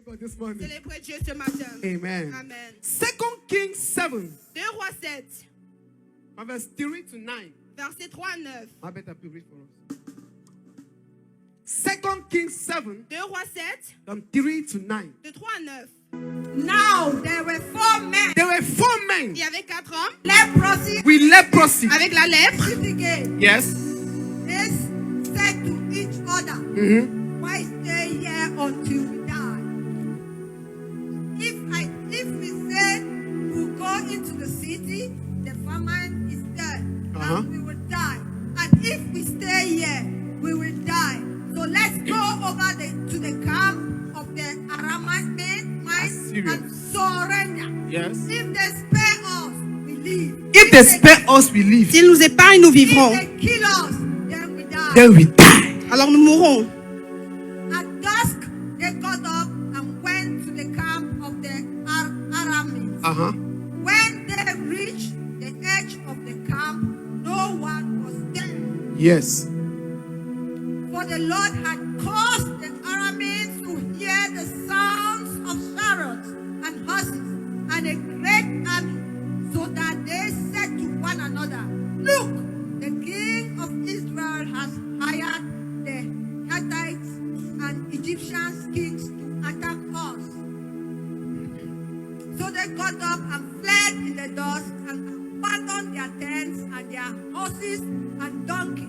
Célébrez Dieu ce matin. Amen. Amen. 2 Kings 7, 2 Rois 7, verse 3 to 9. versets 3 à 9. I better read for us. 2 Kings 7, 2 Rois 7, from 3 to 9. de 3 à 9. Now there were 4 men. There were 4 men Il y avait 4 hommes Leprosy with leprosy. avec la lèpre. again. Yes. They said to each other, Mm-hmm. why stay here until we die? If we say we'll go into the city, the famine is there, and we will die. And if we stay here, we will die. So let's go over to the camp of the Aramite men and surrender. Yes. If they spare us, we live. If they spare us, we live. S'ils nous épargnent, nous vivrons. If they kill us, then we die. Then we die. Alors nous mourrons. At dusk, they got up and went to the camp of the Arameans. When they reached the edge of the camp, no one was there. Yes. For the Lord had caused the Arameans to hear the sounds of chariots and horses and a great army, so that they said to one another, look, the king of Israel has hired the Hittites and Egyptian kings to attack us. So they got up and fled in the dusk and abandoned their tents and their horses and donkeys.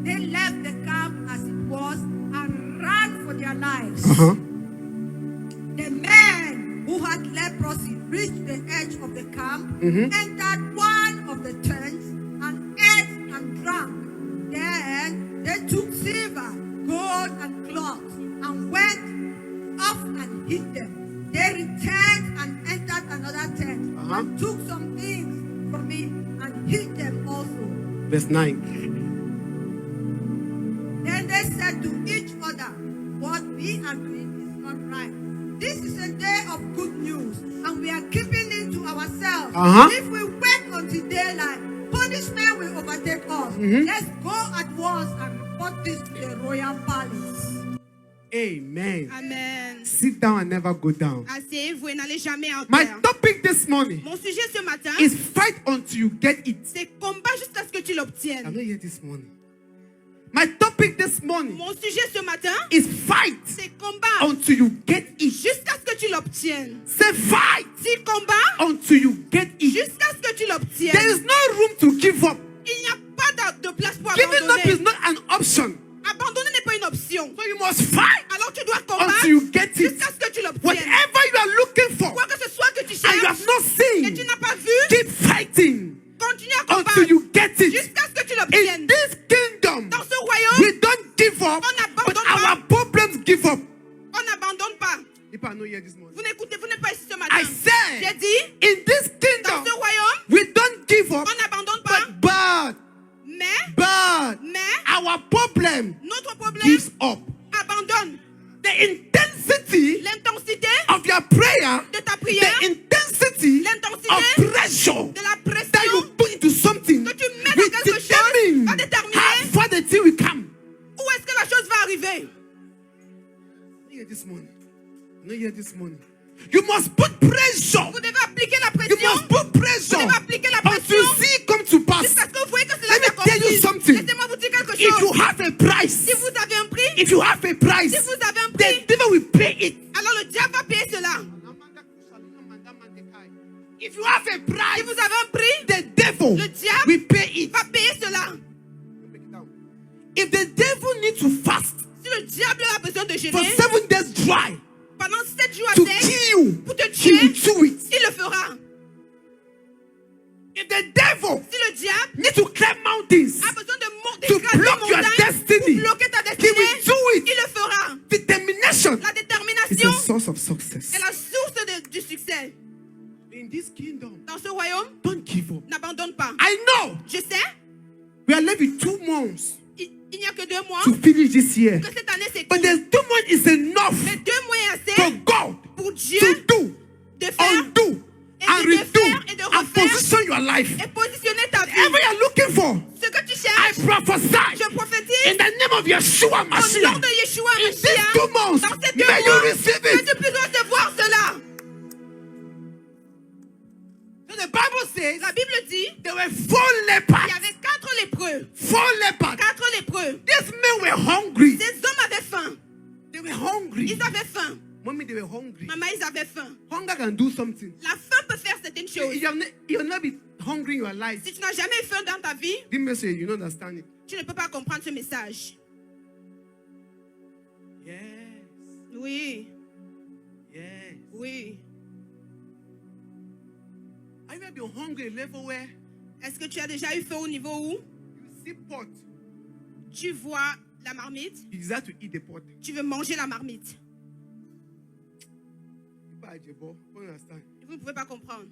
They left the camp as it was and ran for their lives. The men who had leprosy reached the edge of the camp, entered one of the tents, and ate and drank. Then they took silver, gold, and cloth, and went off and hid them. They returned and entered another tent, and took some things from it and hid them also. Verse 9. Then they said to each other, what we are doing is not right. This is a day of good news, and we are keeping it to ourselves. If we wait until daylight, punishment will overtake us. Let's go at once and report this to the royal palace. Amen. Amen. Sit down and never go down. Asseyez-vous et n'allez jamais en My terre. topic this morning Mon sujet ce matin, is fight until you get it. c'est combat jusqu'à ce que tu I'm l'obtiennes. not here this morning. My topic this morning Mon sujet ce matin, is fight c'est combat until you get it. jusqu'à ce que tu l'obtiennes. Say fight Si combat until you get it. jusqu'à ce que tu l'obtiennes. There is no room to give up. Il n'y a pas de place pour Giving up is abandonner. not an option. Abandonner n'est pas une option. So you must fight Alors tu dois combattre until you get it. jusqu'à ce que tu l'obtiennes. Whatever you are looking for Quoi que ce soit que tu and you cherches have not et seen, tu n'as pas vu, keep fighting continue à combattre until you get it. jusqu'à ce que tu In l'obtiennes. this kingdom, Dans ce royaume, we don't give up, on but n'abandonne our pas. problems give up. On n'abandonne pas. If I know here this morning, Vous n'êtes pas ici ce matin. I said, J'ai dit, in this dans kingdom, ce royaume, we don't give up, on n'abandonne pas. but Mais our problem notre problème gives up. abandonne. The intensity L'intensité of your prayer, de ta prière, the intensity l'intensité of pressure de la that you pression put into something que tu mets will dans quelque chose determine va déterminer how far the thing will come. où est-ce que la chose va arriver. Here this morning. Not here this morning. You must put pressure. Vous devez appliquer la You pression must put Vous pressure devez appliquer la until pression see it come to pass. jusqu'à ce que vous voyez que cela Let me tell you s'accomplit. something. Laissez-moi vous dire quelque If you chose. have a price, Si vous avez un prix, if you have a price, si vous avez un the prix, devil will pay it. alors le diable va payer cela. If you have a Si price, vous avez un prix, the devil le diable will pay it. va payer cela. If the devil needs to fast Si le diable a besoin de for jeûner 7 days dry pendant 7 jours à to sec kill you, pour te he tuer, will do it. il le fera. If the devil Si le diable needs to climb mountains a besoin de to d'écraser block les your montagnes destiny, pour bloquer ta he destinée, will do it. il le fera. Determination La is détermination a source of success. est la source du succès. In this kingdom, Dans ce royaume, don't give up. n'abandonne pas. I know Je sais, we are left with 2 months il n'y a que 2 mois, to finish this year, que cette année c'est but court. there's 2 months is enough Mais 2 mois est for assez God pour Dieu to do, de faire undo, et and de redo, faire et de and refaire position your life. et positionner ta vie. Whatever you're looking for, Ce que tu I cherches, prophesy je in prophétise the name of Yeshua au nom Mashiach. de Yeshua In these Mashiach. 2 months, Dans ces 2 may you mois, receive que it. tu puisses says La Bible dit, there were 4 il y leopards. avait 4 lépreux. 4 leopards. 4 lépreux. These men were hungry. Ces hommes avaient faim. They were hungry. Ils avaient faim. Mommy, they were hungry. Maman, ils avaient faim. Hunger can do something. La faim peut faire certaines choses. You'll not be hungry in your life. Si tu n'as jamais eu faim dans ta vie, This message, you don't understand it. tu ne peux pas comprendre ce message. Yes. Oui, Yes. oui. Have you ever been hungry at a level where Est-ce que tu as déjà eu faim au niveau où you see pot? tu vois la marmite, You desire to eat the pot. tu veux manger la marmite? You don't understand. Vous ne pouvez pas comprendre.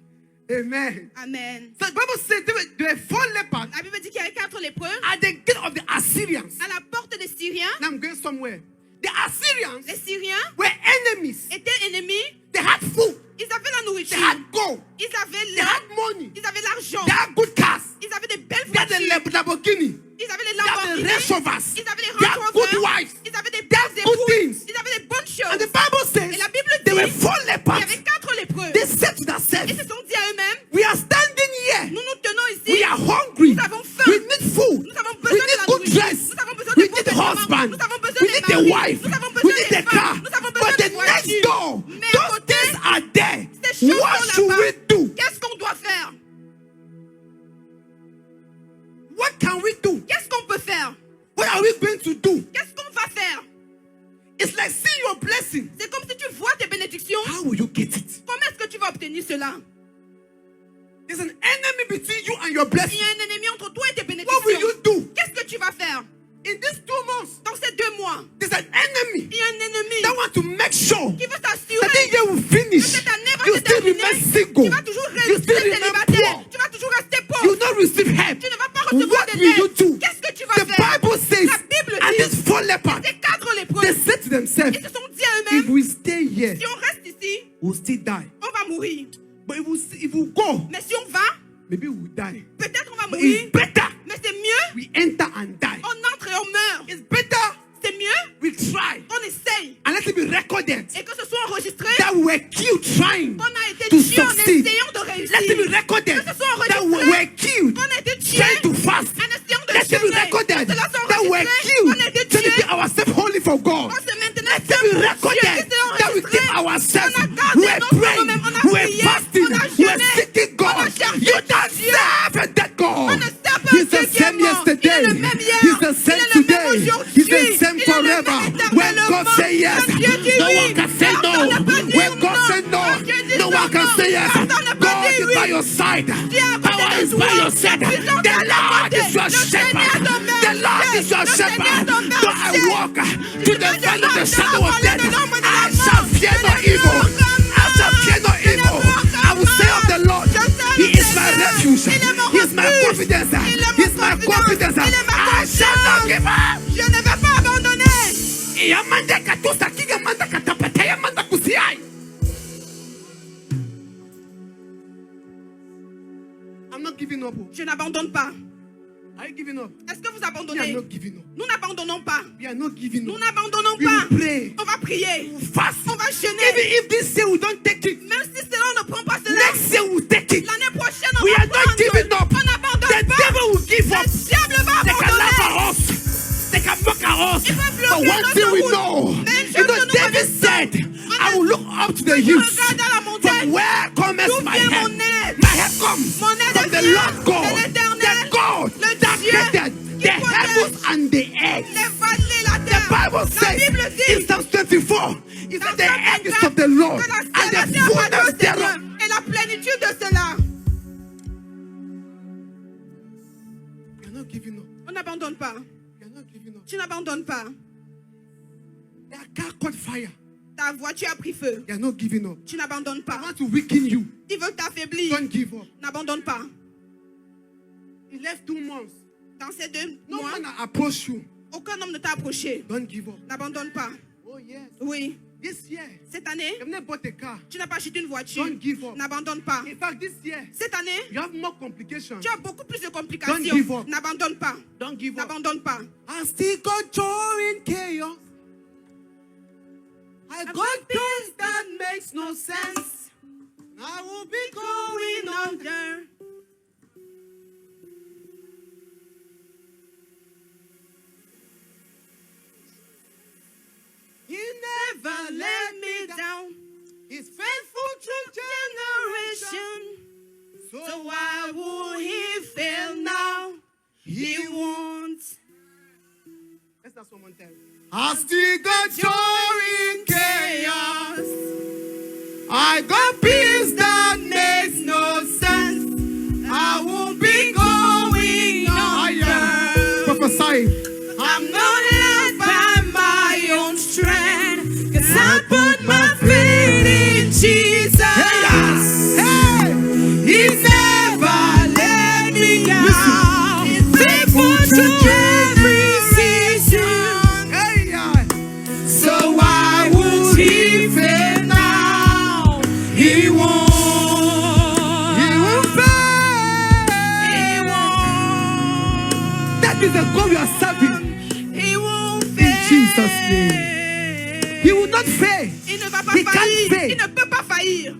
Amen. Amen. So the Bible says there were 4 leopards La Bible dit qu'il y avait 4 lépreux at the gate of the Assyrians. à la porte des Syriens. Now I'm going somewhere. The Assyrians Les Syriens were enemies. étaient ennemis. They had food. Ils avaient la They nourriture. had gold. Ils avaient They had l'argent. money. Ils avaient l'argent. They had good cars. Ils avaient des belles They had voitures. the Lamborghini. Ils avaient les They had the Lamborghini. Range Rovers. Ils avaient les They had Range good Rovers. wives. Ils avaient des They had belles good épouses. things. Ils avaient des bonnes And choses. the Bible says Et la Bible there were dit 4 qu'il y leopards. avait 4 lépreux. They said to Ils themselves, se sont dit à eux-mêmes, we are standing here. nous nous tenons ici. We are hungry. Nous avons faim. We need food. Nous avons We besoin de need la good nourriture. dress. Nous avons besoin We de bons need a vêtements. husband. Nous avons besoin We des need a maris. wife. Nous avons We besoin need des a femmes. car. Nous avons besoin But des the next voitures. door, Mais à those côté, things are there. ces choses What sont should là-bas. we do? Qu'est-ce qu'on doit faire? What can we do? Qu'est-ce qu'on peut faire? What are we going to do? Qu'est-ce qu'on va faire? It's like seeing your blessing. C'est comme si tu vois tes bénédictions. How will you get it? Comment est-ce que tu vas obtenir cela? There's an enemy between you and your Il blessing. y a un ennemi entre toi et tes What will you bénédictions. do? Qu'est-ce que tu vas faire? In these 2 months, Dans ces 2 mois, there's an enemy il y a un ennemi that wants to make sure qui veut that t'assurer the year will que finish. cette année va You se still terminer. remain single. Tu vas toujours You rester still remain célibataire. poor. Tu vas toujours rester You pauvre. will not receive help. Tu ne vas pas recevoir What de will you l'aide. do? Qu'est-ce que tu vas The faire? Bible says, La Bible and dit, these 4 leopards, ces 4 lépreux, they said to themselves, ils se sont dit à if eux-mêmes, we stay here, si on reste ici, we'll still die. on va mourir. But if we go, Mais si on va, maybe we'll die. peut-être on va But mourir. it's better Mais c'est mieux, we enter and die. on entre et on meurt. It's better C'est mieux, we try on essaye. and let it be recorded Et que ce soit enregistré, that we were killed trying qu'on a été to tué en succeed. essayant de Let it be réussir. recorded Que ce soit that we enregistré, were killed qu'on a été tué trying to fast. en essayant de Let it be jeûner. recorded Que cela soit that we were enregistré, killed qu'on a été trying to tué. keep ourselves holy for God. On se maintenant Let it be recorded that we keep ourselves. We're praying, we're fasting, we're seeking God. You don't serve a dead God. He's the same yesterday. He's the same today. He's the same forever. When God says yes, no one can say no. When God says no, no one can say yes. God is by your side. Power is by your side. The Lord is your shepherd. The Lord is your shepherd. Though I walk to the valley of the shadow of death, I shall fear no evil. I shall fear no evil. I will say of the Lord, He is my refuge. He is my confidence. He is my confidence. I shall not give up. Je ne vais pas abandonner. Yamanda katusa kigamanda katapata yamanda kusiai. I'm not giving up. Je n'abandonne pas. Are you giving up? Est-ce que vous We are abandonnez? not giving up. Nous n'abandonnons pas. We are not giving Nous up. n'abandonnons We pas. will pray. On va prier. We will fast. On va Even jeûner. if this year we don't take it, Même si cela ne prend pas cela, next year we'll take it. l'année prochaine, on We va are not prendre. giving up. On n'abandonne The pas. devil will give up. Le diable va They can laugh abandonner. at us. They can mock at us. Ils peuvent But bloquer one thing notre we route. know, Mais une you chose know, que nous David connaissons, said, I will look up to the je hills. regarde à la montagne. From where comes D'où my vient help? mon aide? My help comes Mon aide from the vient Lord God, de l'Éternel, the God le that Dieu created qui the protège heavens and the earth. les vallées, la The terre. Bible La says Bible in dit Psalm 24, it dans said the Psalm earth is 24, of the Lord que la and terre the appartient au fullness Seigneur thereof. et la plénitude de cela. We are not giving up. On n'abandonne pas. We are not giving up. Tu n'abandonnes pas. Their car caught fire. Ta voiture a pris feu. They are not giving up. Tu n'abandonnes I pas. want to weaken you. Ils veulent t'affaiblir. Don't give up. N'abandonne pas. In left 2 months, Dans ces 2 no mois, one will approach you. aucun homme ne t'a approché. Don't give up. N'abandonne pas. Oh yes. Oui. This year, Cette année, you have not bought a car. tu n'as pas acheté une voiture. Don't give up. N'abandonne pas. In fact, this year, Cette année, you have more complications. tu as beaucoup plus de Don't complications. give up. N'abandonne pas. Don't give up. N'abandonne pas. I still got joy in chaos. I got peace that makes no sense. I will be going under. us one more time. I still got joy in chaos. I got peace that makes no sense. I won't be going under. Prophesy. I'm not held by my own strength, 'cause I put my faith in Jesus. Hey, He's never let me down. He's faithful to every season. hey, So why would he fail now? He won't. he will fail. He won't. That is the God we are serving. He won't fail. In Jesus' name. He will not fail. Il ne va pas He can't faillir. fail. Il ne peut pas faillir.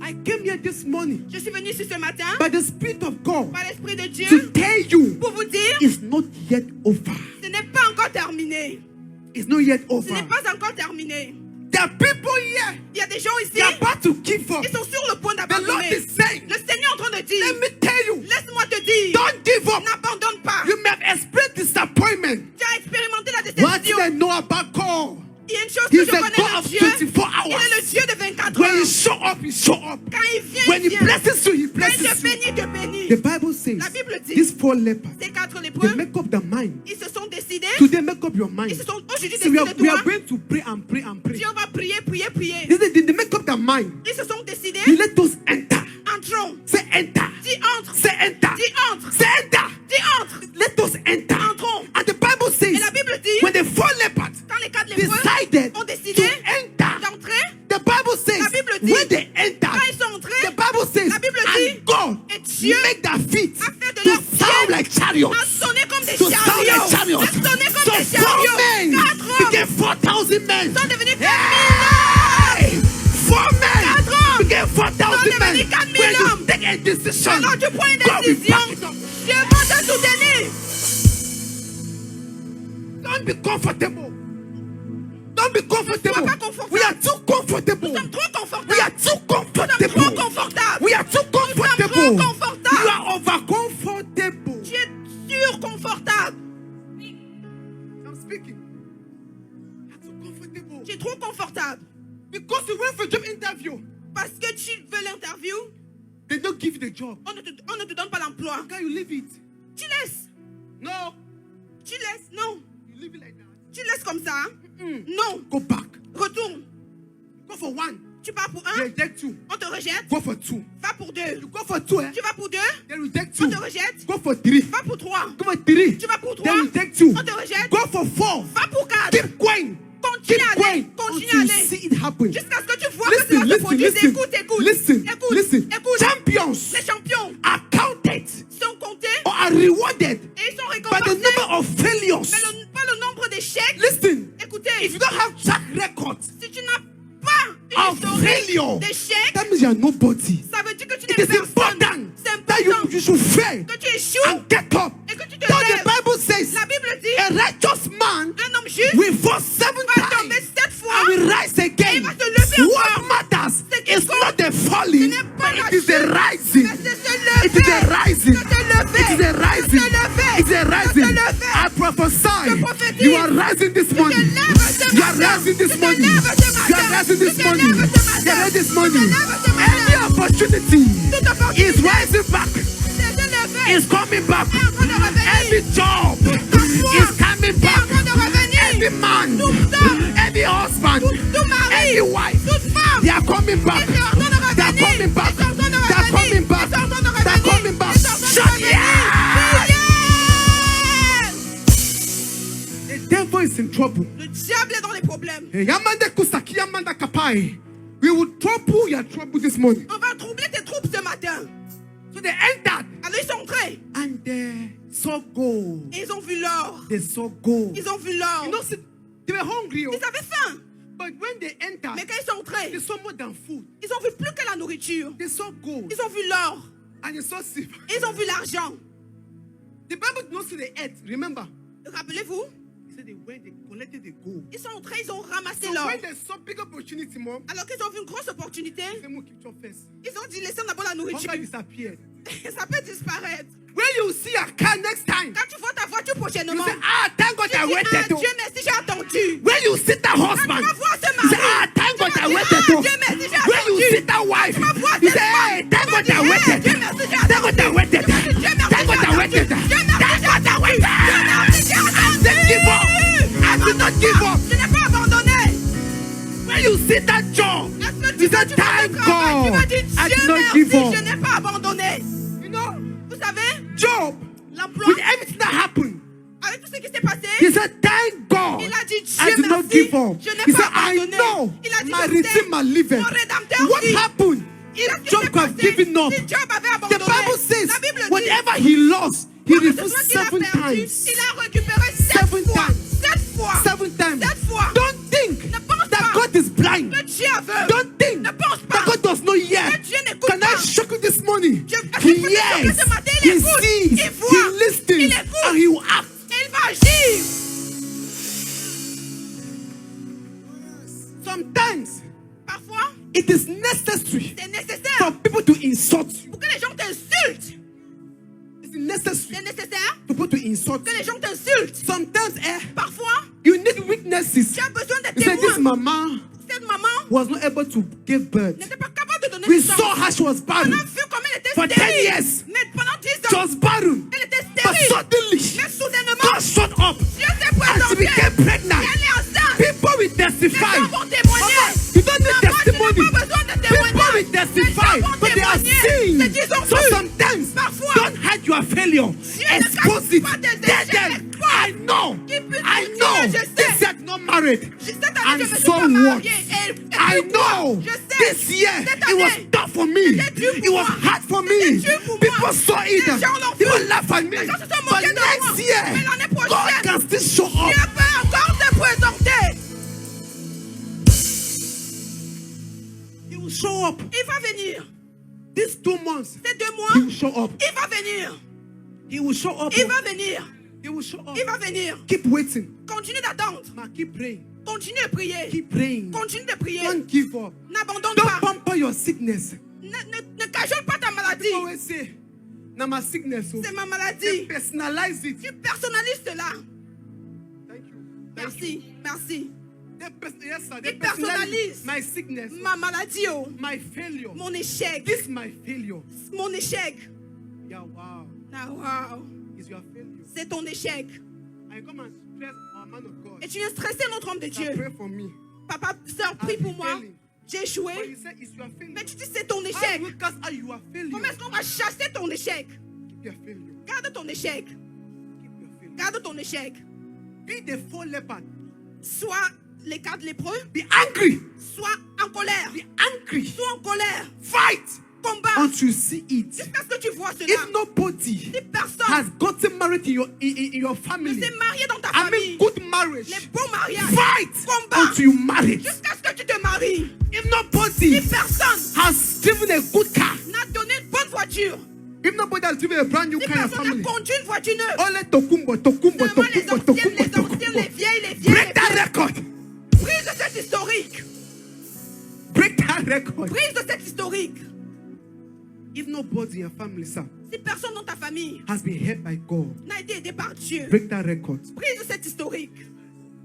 I came here this morning Je suis venu ici ce matin by the Spirit of God par l'Esprit de Dieu to tell you pour vous dire it's not yet over. ce n'est pas encore terminé. It's not yet Ce over. n'est pas encore terminé. There are people here. Il y a des gens ici, They are about to give up. ils sont sur le point The Lord d'abandonner. is saying, Le Seigneur est en train de dire, let me tell you, laisse-moi te dire, don't give up. n'abandonne pas. You may have experienced disappointment. Tu as expérimenté la What did déception. I know about God? Il y a une chose que He's je a connais God de of Dieu. 24 Il est hours. le Dieu de 24 When He heures. show up, He show up. Quand il vient, When il He vient. blesses you, He Quand il te blesses you. bénit, il te bénit. The Bible says, La Bible dit, these 4 lepers, ces 4 they lépreux, make up their mind. ils se sont décidés. Today, make up your Ils mind. se sont aujourd'hui So we are décidés, toi. going to pray and pray and pray. Dieu va prier, prier, prier. They make up their mind. Ils se sont décidés. You let us enter. Entrons. Say enter. Dis entre. Say enter. Dis entre. Say enter. Dis entre. Let us enter. Entrons. And the Bible says, Et la Bible dit, when the 4 lepers quand les 4 lépreux decided ont to décidé enter, d'entrer, the Bible says, La Bible dit, when they enter, quand ils sont entrés, the Bible says, la Bible dit, and God et Dieu make their feet a fait de to leurs sound pieds like chariots. à sonner comme des To sound like chariots. chariots. À sonner comme So des 4 chariots. men 4 hommes became 4,000 men. sont devenus 4 Hey! 4 men 4 hommes became 4,000 sont men. devenus 4 000 When you hommes. take a decision, Alors tu prends une God will décision. back it up. Dieu va te soutenir. Don't be comfortable. Don't be comfortable. Sois pas confortable. We are too comfortable. Nous sommes trop confortables. We are too Nous sommes trop comfortable. confortables. We are too Nous sommes trop comfortable. confortables. You are over comfortable. Tu es surconfortable. I'm speaking. You are too comfortable. Tu es trop confortable. Because you went for a job interview, Parce que tu veux l'interview, they don't give you the job. on ne te donne pas l'emploi. Can you leave it? Tu laisses. No. Tu laisses. Non. You leave it like that. Tu laisses comme ça. Non. Go back. Retourne. Go for 1. Tu pars pour They 1. reject you. On te rejette. Go for 2. Va pour 2. You go for 2, eh? Tu vas pour 2. They reject On you. te rejette. Go for 3. Va pour 3. Go for 3. Tu vas pour 3. They reject you. On te rejette. Go for 4. Va pour 4. Keep going. Continue Keep à aller. going Continue until à you aller. see it happen. Jusqu'à ce que tu vois que Listen, cela se listen, produise. listen. Écoute, écoute. Listen, Écoute. listen. Écoute. Champions Les champions are counted sont comptés or are rewarded et ils sont by the récompensés. number of failures. Mais pas le nombre d'échecs. Listen, Écoutez, if you don't have track record si tu n'as pas of une historique failure, d'échecs, that means you are nobody. ça veut dire que tu It n'es is personne. important C'est that important you should fail que tu échoues and get up. et que tu te So the lèves. Bible says La Bible dit, a righteous man un homme juste will fall 7 va tomber times 7 fois. and will rise again. Il va se lever What encore. matters Ce qui is compte, not the falling, ce n'est pas but la it is the chute, rising. mais c'est se lever. It is a rising. C'est se lever. It is a rising. C'est se lever. It is a rising. C'est se lever. I prophesy. Je prophétise. You are rising this morning. lèves ce You are matin. rising this Tu te morning. lèves ce You are matin. rising this Tu te morning. lèves ce matin. You are rising this Tu te morning. lèves ce matin. Any opportunity Toute opportunité is rising back. c'est se lever. Is coming back. est en train de revenir. Every job emploi is coming est back. en train de revenir. Every man, Tout homme, every husband, tout mari, every wife, toute femme, they are coming back. ils sont en train de They are revenir. coming back. Ils sont en train de They are revenir. coming back. Ils sont en train de They are revenir. coming back. Ils sont en train de Shut revenir. yeah! Yes. The devil is in trouble. Le diable est dans les problèmes. Yamanda kusaki, yamanda kapai. We will trouble your trouble this morning. On va troubler tes troupes ce matin. So they entered Alors ils sont entrés. and they saw gold. Et ils ont vu l'or. They saw gold. Ils ont vu l'or. You know, see, they were hungry. Ils avaient faim. But when they entered, Mais quand ils sont entrés, they saw more than food. ils ont vu plus que la nourriture. They saw gold Ils ont vu l'or. and they saw silver. Ils ont vu l'argent. The Bible did not say the earth. Remember, Rappelez-vous, it said they went, they collected the gold. ils sont entrés, ils ont ramassé So l'or. when they saw big opportunity, mom, Alors qu'ils ont vu une grosse opportunité, they said, "Move, keep your face." ils ont dit laissez d'abord la Hunger nourriture. disappeared. Ça peut disparaître. When you see a car next time, Quand tu vois ta voiture you prochainement, say, thank God tu I dis, waited. Dieu merci, j'ai attendu. When you see that Quand husband, tu vas voir ce you say, mari, thank God I tu dis, waited. Dieu merci, j'ai When you attendu. see that wife, Tu vas voir you cette say, femme, hey, thank tu vas God dire, I waited. Dieu merci, j'ai Thank God I attendu. waited. Tu vas dire, Dieu merci, Thank God I j'ai waited. attendu. Dieu merci, Thank j'ai God I attendu. waited. Dieu merci, j'ai I attendu. didn't give up. I did not give up. Je n'ai pas abandonné. When you see that job, Est-ce que you tu say, vas voir thank le travail, tu God vas dire, I Dieu did not merci, give up. je n'ai pas abandonné. You know, Vous savez, Job, l'emploi, with everything that happened, avec tout ce qui s'est passé, he said, thank God il a dit, I Dieu did not merci, give up. je n'ai He pas said, I abandonné. know Il a dit, my je sais, redeemer liveth. mon rédempteur What vit. happened? Qu'est-ce If qui Job s'est could have passé given up, si Job avait the abandonné? Bible says, La Bible dit, whatever he lost, he quoi que ce refused soit qu'il a 7 perdu, times. il a récupéré 7 Seven fois. times. 7 fois. 7 times. 7 fois. Don't think Ne pense that pas God is blind. que Dieu est aveugle. Don't think Ne pense that pas God does not hear. que Dieu n'écoute Can I pas. shock you this morning? Dieu- He Est-ce que je peux te hears, choquer ce matin? Il he écoute, sees, il he voit, listens, il écoute. and he will act. Et il va agir. Sometimes Parfois, it is necessary c'est nécessaire for people to insult you. pour que les gens t'insultent. It's necessary C'est nécessaire for people to insult que les you. gens t'insultent. Sometimes Parfois, you need witnesses. tu as besoin de You say this témoins. mama Cette maman was not able to give birth. n'était pas capable de donner We naissance. saw how she was On barren. a vu comment elle était For 10 stérile. years. Mais pendant 10 She ans, was barren. elle était But stérile. suddenly, Mais soudainement, God showed up Dieu s'est and she présenté. became pregnant. Elle est enceinte. People will Les testify. gens vont témoigner. You don't need Moi, je n'ai testimony. pas besoin de People témoignage. will testify, Les gens vont but they are témoigner. seeing. C'est qu'ils ont So vu. sometimes, Parfois, don't hide your failure. ne Expose cache it. pas tes Tell échecs. them, I know. Qui peut I te know. dire, je sais. This year not married. Cette année, And je me suis so pas what? mariée. Et I puis quoi? know. Je sais. This year, Cette it was année, tough for me. c'était dur pour It was moi. hard for C'était me. dur pour moi. People saw it. Les gens l'ont People vu. laugh at me. Les gens se sont But moqués de moi. next year, Mais l'année God prochaine, can still show up. Dieu peut encore te présenter. He will show up. Il va venir. These 2 months, Ces 2 he mois, will show up. il va venir. He will show up. Il va venir. He will show up. Il va venir. Keep waiting. Continue d'attendre. Ma, keep praying. Continue de prier. Keep praying. Continue de prier. Don't give up. N'abandonne Don't pas. pamper your sickness. Ne cajole pas ta maladie. People always say, "Na my sickness." Oh. C'est ma They maladie. personalize it. Tu personnalises cela. Thank you. Merci. Merci. Yes, sir. They They personalize personalize my sickness, ma maladie, oh. my failure. Mon échec. This is my failure. Mon échec. Yeah, wow. Ah, wow. It's your failure. C'est ton échec. I come and stress our man of God. Et tu viens stresser notre homme de That Dieu. pray for me. Papa, sœur, prie pour moi. J'ai But échoué. he said it's your failure. Mais tu dis c'est ton How échec. will cast out your failure? Comment est-ce qu'on va chasser ton échec? Keep your failure. Garde ton échec. Keep your failure. Garde ton échec. Be the 4 leopard. Soit les 4 lépreux, Be angry. soit en colère. Be angry. Soit en colère. Fight Combat. until you see it. Jusqu'à ce que tu vois cela. If nobody Si personne has gotten married in your ne family, s'est marié dans ta I famille, mean good marriage, les bons mariages, fight combat until you marry. jusqu'à ce que tu te maries. If nobody Si personne has driven a good car, n'a donné une bonne voiture, if nobody has driven a brand new si car in your personne n'a family, conduit une voiture neuve, only tokumbo, tokumbo, seulement les tokumbo, anciennes, les tokumbo, anciennes, les tokumbo. vieilles, les vieilles, Break that record. brise de cet historique. Break that record. Brise de cet historique. If nobody in your family, sir, Si personne dans ta famille has been helped by God, n'a été aidé par Dieu, break that record. brise de cet historique.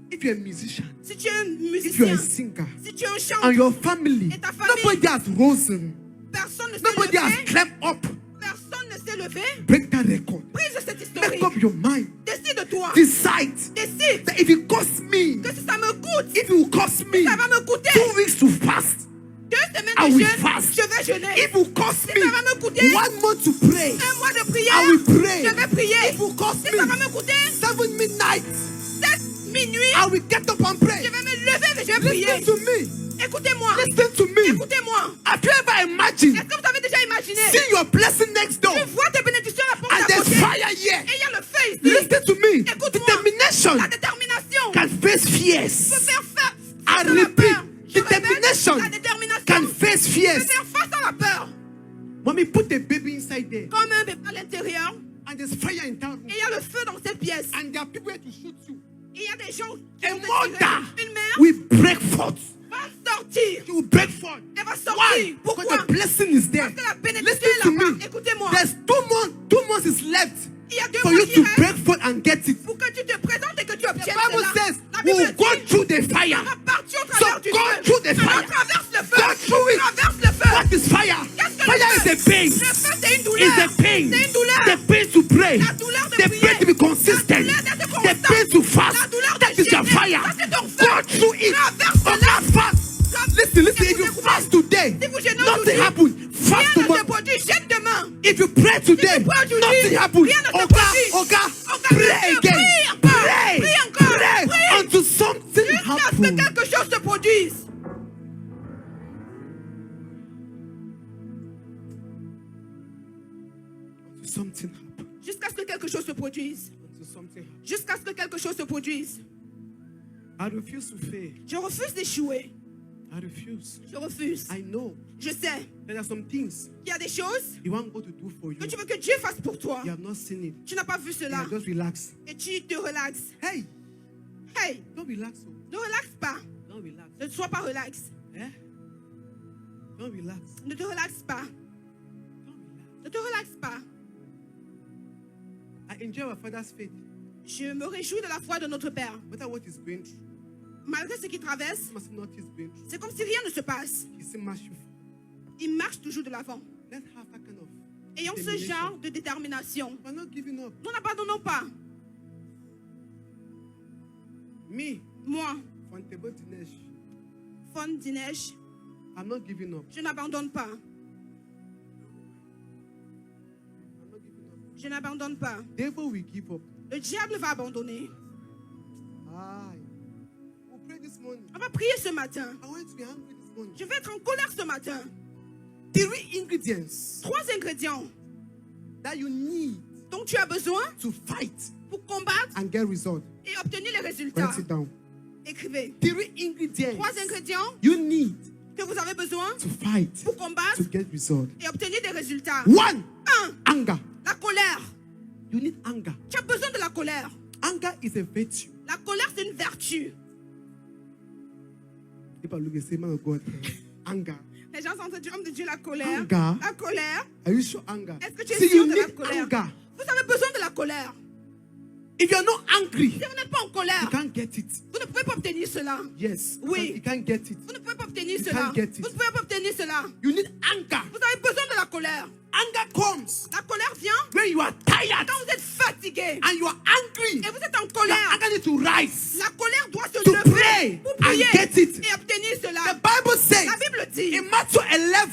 If you're a musician, Si tu es un if you're musicien, a singer, si tu es un and chanteur, your family, Et ta famille. nobody has risen, personne ne s'est nobody has levé, climbed up, personne ne s'est levé, break that record. brise de cet Make historique. up your mind. Décide-toi. Decide Décide that if it costs me, que si ça me coûte, if it will cost me ça va me coûter 2 weeks to fast, 2 semaines I de will jeûne, fast. je vais jeûner. if it will cost me ça va me coûter 1 month to pray, Un mois de I prière, will pray. je vais prier. If it will cost Si me ça va me coûter 7 midnight, 7 minuit, I will get up and pray. je vais me lever et je vais prier. Listen to me. Écoutez-moi. Listen to me. Écoutez-moi. Have you ever imagined Est-ce que vous avez déjà imaginé? see your blessing next door Tu vois tes bénédictions à la porte and d'à there's côté. fire here? Et il y a le feu ici. Listen to me. Écoute-moi. Determination La détermination can face peut fears. faire face I à la repeat, peur. Je répète, determination la détermination can face peut fears. faire face à la peur. Mommy, put the baby inside there Comme un bébé à l'intérieur, and there's fire in that room. et il y a le feu dans cette pièce. And there are people here to shoot you. Il y a des gens qui A vont te tirer. mother Une mère will break forth. va sortir. She will break forth. Elle va sortir. Why? Pourquoi? Because the blessing is there. Parce que la bénédiction Listen est to là-bas. me. Écoutez-moi. There's 2 months is left Il y a 2 for mois you qui to restent break forth and get it. pour que tu te présentes et que tu The obtiennes Bible cela. says La we Bible will go dit, through the fire. on va partir au So travers du go feu. through the On fire. traverse le feu. Go through it. Traverse le feu. What is fire? Qu'est-ce que Fire le is feu? a pain. Le feu, c'est une douleur. It's a pain. C'est une douleur. The pain to pray. La douleur de The prier. pain to be consistent. La douleur d'être The constant. pain to fast. La douleur de That is your jeûner. fire. Ça, c'est ton feu. Go through it. Traverse Oh, cela. God, fast. Listen, listen. Si If vous you écoutez, fast today, si vous jeûnez nothing aujourd'hui, happens. Fast rien ne se tomorrow. produit. Jette demain. If you pray today, prie aujourd'hui, nothing happens. rien ne se Oga, produit. Oga, Oga, pray Dieu, again. prie encore. Pray. Prie encore. Pray Prie. until something Jusqu'à ce que happens. quelque chose se produise. Until something happens. Jusqu'à ce que quelque chose se produise. Until something happens. Jusqu'à ce que quelque chose se produise. I refuse to fail. Je refuse d'échouer. I refuse. Je refuse. I know Je sais there are some things qu'il y a des choses you want God to do for you. que tu veux que Dieu fasse pour toi. You have not seen it. Tu n'as pas vu cela. Yeah, just relax. Et tu te relaxes. Hey, Hey, don't relax. Oh. ne relaxe pas. Don't relax. Ne sois pas relax. Eh? Don't relax. Ne te relaxe pas. Don't relax. Ne te relaxe pas. I enjoy our Father's faith. Je me réjouis de la foi de notre Père. No matter what he's going through, Malgré ce qu'il traverse, he must not he's going through. c'est comme si rien ne se passe. He's still merciful. Il marche toujours de l'avant. Let's have that kind of Ayons ce determination. genre de détermination. We're not giving up. Nous n'abandonnons pas. Me, Moi, Fontebo Dinesh, Fon Dinesh, I'm not giving up. je n'abandonne pas. I'm not giving up. Je n'abandonne pas. Devil will give up. Le diable va abandonner. Aye. We'll pray this morning. On va prier ce matin. I want you to be angry this morning. Je vais être en colère ce matin. 3 ingredients 3 ingrédients that you need dont tu as besoin to fight pour combattre and get results. et obtenir les résultats. Write it down. Écrivez. 3 ingredients 3 ingrédients you need que vous avez besoin to fight pour combattre to get results. et obtenir des résultats. 1. 1. Anger. La colère. You need anger. Tu as besoin de la colère. Anger is a virtue. La colère, c'est une vertu. People look and say, man of God, anger. Les gens sont en train de dire, homme de Dieu, la colère. Anger. La colère. Are you sure anger? Est-ce que tu es See, sûr you de la need colère? anger. Vous avez besoin de la colère. If you're not angry, Si vous n'êtes pas en you colère, can't get it. vous ne pouvez pas obtenir cela. Yes. Oui. You can't get it. Vous ne pouvez pas obtenir You cela. can't get it. Vous ne pouvez pas obtenir cela. You need anger. Vous avez besoin de la colère. Anger comes La colère vient when you are tired quand vous êtes fatigué and you are angry. et vous êtes en Your colère. anger needs to rise La colère doit se to lever pray pour and prier get it. et obtenir The cela. Bible says La Bible dit in Matthew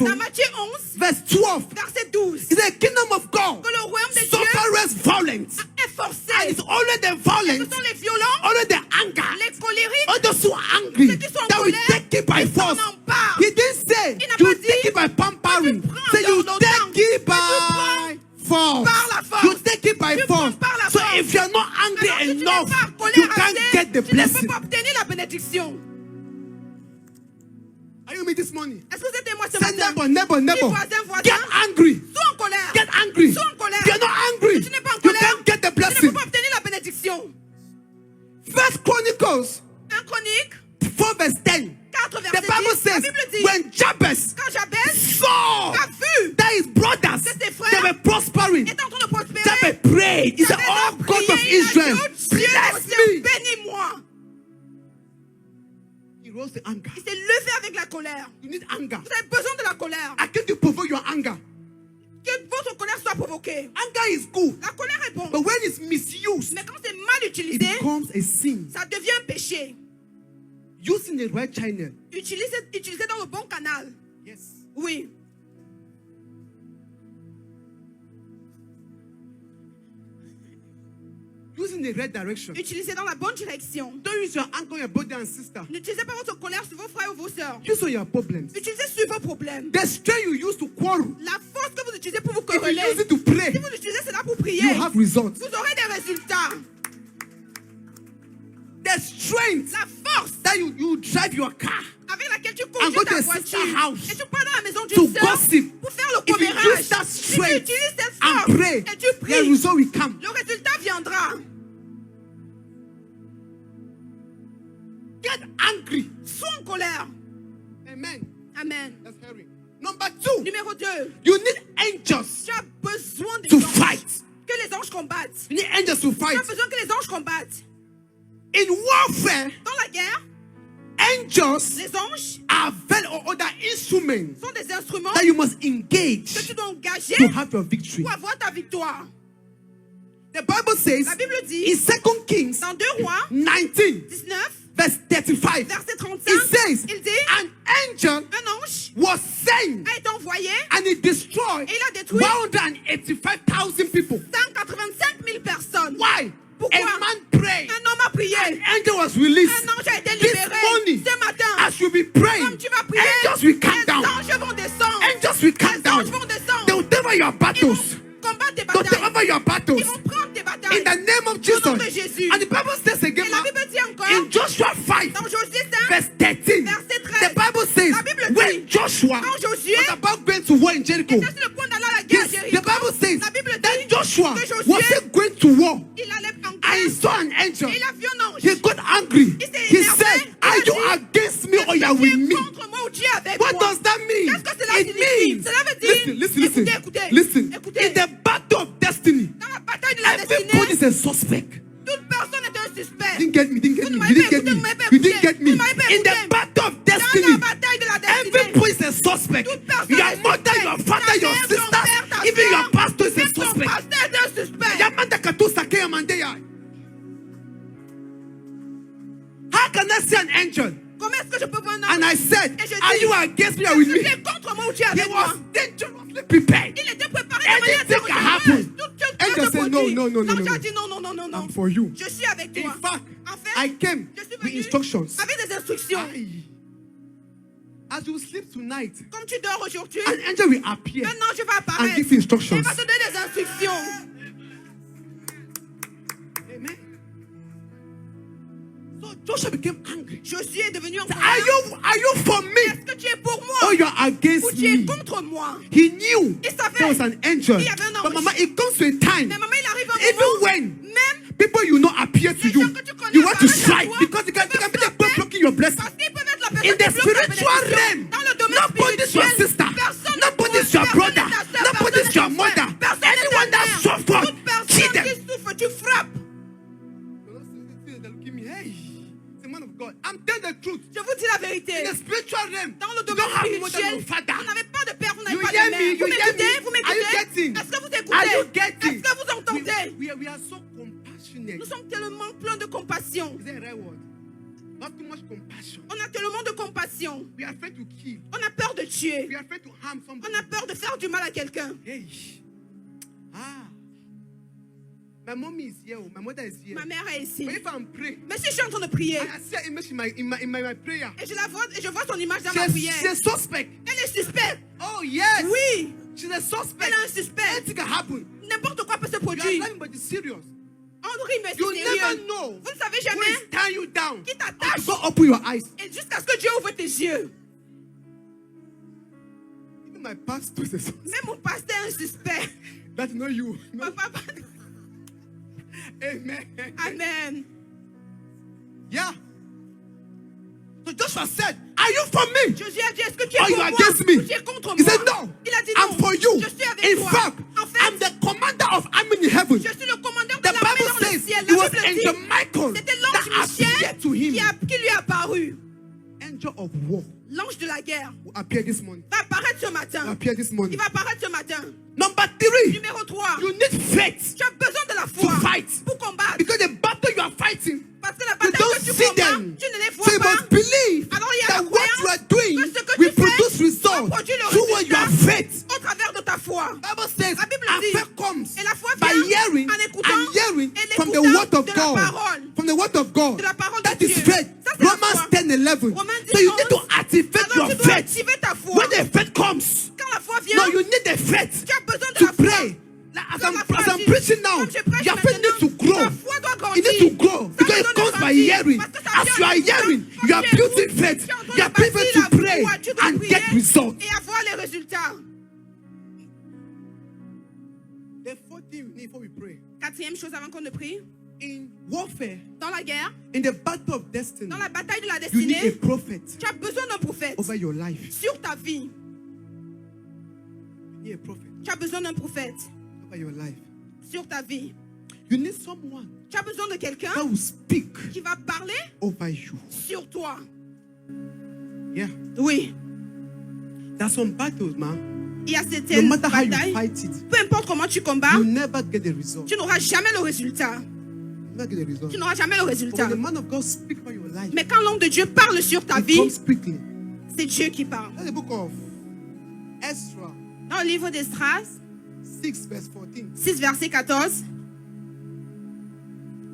dans 11, Matthieu 11, verse 12, verset 12, it's the kingdom of God que le royaume de Dieu suffers violence. est forcé. And it's only the Ce violence, sont les violents, only the anger, les colériques, all those who are angry ceux qui sont en that will colère, take it by qui s'en force. emparent. He didn't say Il n'a you pas dit, take it by pampering. tu prends Say you dans take l'autant. it Mais tu by force. par la force. You take it by Tu prends force. par la So force. if you're not angry Alors, si tu n'es enough, pas en you colère can't assez, get the tu ne peux blessing. pas obtenir la bénédiction. Are you with me this morning? Est-ce que vous êtes témoin ce Say matin? neighbor, neighbor. Voisin. Get angry. Sois en colère. Get angry. Sois en colère. If you're not angry, Si tu n'es pas en you colère, can't get the tu ne peux blessing. pas obtenir la bénédiction. First Chronicles 1 Chronique 4 verse 10. 4 The verset Bible 10. La says Bible dit, when Jabez quand Jabez saw a vu that his brothers que ses frères they were prospering, est en train de prospérer, Jabez prayed. He said, Jabez "Oh a God of prié, il a Israel, dit, oh Dieu, bless Dieu, me." bénis-moi. He rose to anger. Il s'est levé avec la colère. You need anger. Vous avez besoin de la colère. I can't you provoke your anger. Que votre colère soit provoquée. Anger is good, La colère est bon. but when it's misused, Mais quand c'est mal it utilisé, becomes a sin. ça devient un péché. Using the right channel. Utilisé dans le bon canal. Yes. Oui. Using the right direction. Utilisé dans la bonne direction. Don't use your anger on your brother and sister. N'utilisez pas votre colère sur vos frères ou vos sœurs. Use on your problems. Utilisez sur vos problèmes. The strength you use to quarrel, La force que vous utilisez pour vous if you quereller, use it to pray, si vous utilisez cela pour prier, you have results. vous aurez des résultats. The strength La force that you drive your car avec laquelle tu and conduis go to ta a voiture sister house et tu pars dans la maison to d'une sœur gossip. pour faire le If you commérage. use that Si tu strength utilises cette and force pray, et tu the pries, result will come. le résultat viendra. Get angry. Sois en colère. Amen. Amen. Let's hurry. Number 2, Numéro 2. you need angels Tu as besoin de to gens fight. que que les anges combattent. You need angels to Tu fight. as besoin que les anges combattent. In warfare, Dans la guerre, angels les anges are very or other instruments sont des instruments that you must que engage tu dois engager to have your victory. pour avoir ta victoire. The Bible says La Bible dit, in 2 Kings dans 2 Rois 19, 19, verse 35, verset 35, it says, il dit, an angel un ange was sent a été envoyé and it destroyed et il a détruit 185,000 people. 185 000 personnes. Why? Pourquoi? A man prayed. Un homme a prié. An angel was released. Un ange a été This libéré. morning, Ce matin, as you be praying, comme tu vas prier, angels will come les down. anges vont descendre. Angels will come Les down. anges vont descendre. They will deliver your Ils battles. vont combattre tes They will batailles. deliver your battles. Ils vont prendre tes batailles. In the name of Au nom de Jesus. Jésus. And the Bible says again, Et la Bible dit encore, in Joshua 5, dans Josué 5, verse 13, verset 13, the Bible says, la Bible dit, when Joshua quand Josué was about going to war in Jericho, était sur le point d'aller à la guerre à the Jéricho, Bible says la Bible that dit Joshua que Josué, was still going to war. il allait en And guerre. he saw an angel. Et il a vu un ange. He got angry. Il s'est He énervé. said, Il a are you dit, against me or you are Tu with es me? contre moi ou tu es avec What moi? does that mean? Qu'est-ce que cela It signifie? means, Cela veut dire, listen, écoutez, listen. écoutez. In the battle of destiny, Dans la bataille de la everybody destinée, is a suspect. toute personne est un suspect. You didn't get me, Vous ne m'avez pas écouté, vous m'avez pas You didn't écouté. get me. Vous m'avez pas In the écouté. battle of Dans destiny, la bataille de la destinée, everybody is a suspect. toute personne Your est mother, suspect. your father, Ta your mère, ton sister, père, ta even sœur, your pastor is a même ton suspect. pasteur est un suspect. Yamanda katusa ke yamandeya. How can I see an angel? Comment est-ce que je peux voir un And ange? I said, Et je are dis, you against me or with est-ce que tu me? es contre moi ou tu es He avec moi? was dangerously prepared. Il était préparé de manière Anything can dangereuse. happen. Toute chose Angel peut se said, produire. no, no, no, L'ange no, a no. dit non, non, non, non, non. I'm for you. Je suis avec In toi. fact, En fait, I came je suis with venu instructions. avec des instructions. Aye. As you sleep tonight, Comme tu dors aujourd'hui, an angel will appear un ange va and apparaître. give Il instructions. va te donner des instructions. Amen. So Joshua became angry. Josué est devenu en Said, colère. are you for me Est-ce que tu es pour or moi you are ou against tu es me? contre moi? He knew Il savait. there was an angel. Il y avait un But ange. mama, it comes to a time, Mais maman, il arrive un even moment, when même people you know appear to les you, gens que tu connais you want to apparaissent à strike toi, because they can tu veux be frapper. blocking your blessing. parce qu'ils peuvent être la In personne the qui bloque ta spiritual bénédiction. realm, Dans le domaine nobody's your spirituel, sister, personne nobody's your brother, nobody's your mother. Anyone that suffers, toute personne kill them. qui souffre, tu frappes. They're looking at me, hey, it's a man of God. I'm telling the truth. Je vous dis la vérité. In the spiritual realm, Dans le you domaine don't have more than spirituel, your father. vous n'avez pas de père, vous n'avez You pas hear de me? mère. Vous You hear m'écoutez? me? Vous Are you m'écoutez? getting? Est-ce que vous Are écoutez? you getting? Est-ce que vous entendez? We are so compassionate. Nous sommes tellement pleins de compassion. Is that a right word? Not too much compassion. On a tellement de compassion. We are afraid to kill. On a peur de tuer. We are afraid to harm somebody. On a peur de faire du mal à quelqu'un. Hey. Ah. My mommy is here. My mother is here. Ma mère est ici. But if I'm praying, Mais si je suis en train de prier I see her image in my prayer. et je vois son image dans ma prière, She's a suspect. elle est suspecte. Oh yes. Oui, She's a suspect. elle est un suspect. Anything can happen. N'importe quoi peut se You are produire. lying, but it's serious. On rit, mais You c'est never sérieux. know Vous ne savez who jamais is tying you down. qui t'attache. Go open your eyes. Et jusqu'à ce que Dieu ouvre tes yeux. Even my pastor is a suspect. Même mon pasteur est un suspect. That's not you. No. Papa, Amen. amen. Yeah. So Joshua said, are you for me? Josué a dit, est-ce que tu es Or pour you moi are against me? ou tu es contre He moi? said, no. Il a dit non. I'm for you. Je suis avec In toi. fact, En fait, I'm the commander of army in heaven. je suis le commandant de The l'armée Bible dans le says ciel. it La was Bible angel dit, Michael c'était that l'ange appeared to Michel him. qui lui est apparu. Angel of war L'ange de la guerre will appear this morning. va apparaître ce Will matin. appear this Il morning. va apparaître ce matin. Number 3, Numéro 3. you need faith Tu as besoin de la to foi fight. pour combattre. Because the battle you are fighting, Parce que la you bataille don't que tu see combats, them. tu ne les So vois you pas. must believe Alors il y a that la what you are croyance doing que ce que will tu fais produce results va produire le through what you résultat have faith. au travers de ta foi. Bible says, La Bible and dit, faith comes et la foi by vient hearing en écoutant and hearing et from the l'écoutant word of de la God. parole. From the word of God. De la parole That de is Dieu. faith. Ça, c'est la Romans foi. 10:11. Romains So you 10, need to activate Alors your tu dois faith. activer ta foi. When the faith comes, Quand la foi vient, no, you need the faith tu as besoin de to la foi. pray. Like, as Comme la foi I'm agit. preaching now, Comme je prêche your faith needs to maintenant, grow. ta foi doit It grandir. needs to grow Ça because doit it comes by grandir. hearing. Parce que ça As vient you are en écoutant. hearing, Quand you are tu écoutes, building faith. tu es en train You are de praying bâtir to la pray foi. Tu dois and prier get results. et avoir les résultats. The fourth thing we need before we pray. Quatrième chose avant qu'on ne prie, In warfare, dans la guerre, in the battle of destiny, dans la bataille de la you need a destinée, prophet tu as besoin d'un prophète over your life. sur ta vie. You need a prophet Tu as besoin d'un prophète over your life. sur ta vie. You need someone Tu as besoin de quelqu'un that will speak qui va parler over you. sur toi. Yeah. Oui. There's some battles, man. Il y a No certaines matter how you batailles. fight it, Peu importe comment tu combats, you never get the result. tu n'auras jamais le résultat. Never get the result. Tu n'auras jamais le But résultat. when the man of God speak about your life, Mais quand l'homme de Dieu parle sur ta it vie, comes quickly. c'est Dieu qui parle. That's the book of Ezra Dans le livre d'Esdras, 6, verse 14. 6, verset 14,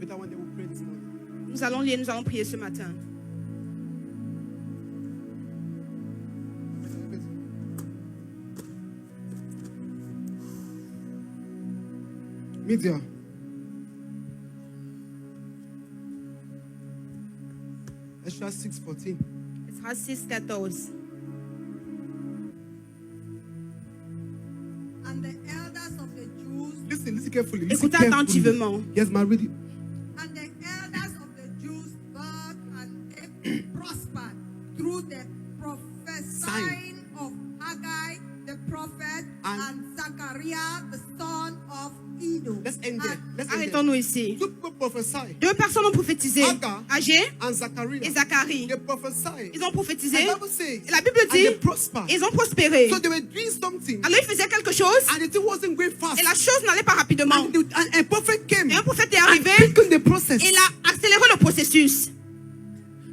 But that one they will pray this morning. nous allons lire, nous allons prier ce matin. Media. Ezra 6:14. Esdras 6, 14. And the elders of the Jews Listen carefully. Listen Écoutez carefully. attentivement. Yes, my reading. and the elders of the Jews heard and they prospered through the prophesying of Haggai the prophet and Zachariah the son of Iddo. Let's end there. And Let's end there. Arrêtons-nous ici. Two people prophesy. Deux personnes ont prophétisé. Haggai Agé and Zachariah. et Zacharie. They prophesy. Ils ont prophétisé. And the Bible says, Et la Bible and dit, they prosper. ils ont prospéré. So they were doing something, Alors ils faisaient quelque chose and the thing wasn't going fast. et la chose n'allait pas rapidement. And a prophet came Et un prophète est and arrivé quickened the process. et il a accéléré le processus.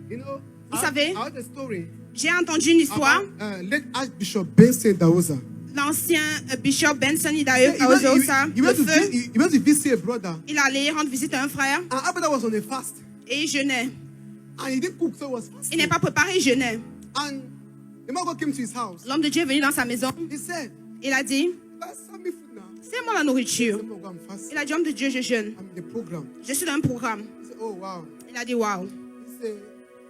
You know, Vous savez, I heard a story j'ai entendu une histoire. about late Archbishop Benson Daoza. L'ancien bishop Benson He Idaho Kaosa, went le to feu, he went to visit a brother, il allait rendre visite à un frère and after that was on a fast, et il jeûnait. and he didn't cook, so he was Il fasting. n'est pas préparé, il jeûnait. And the man of God came to his house. L'homme de Dieu est venu dans sa maison. He said, Il a dit, "Send me food now." c'est moi la nourriture. He said, "No, I'm fasting. Il a dit, homme de Dieu, je jeûne. I'm in the program." Je suis dans un programme. He said, "Oh wow." Il a dit, waouh. He said,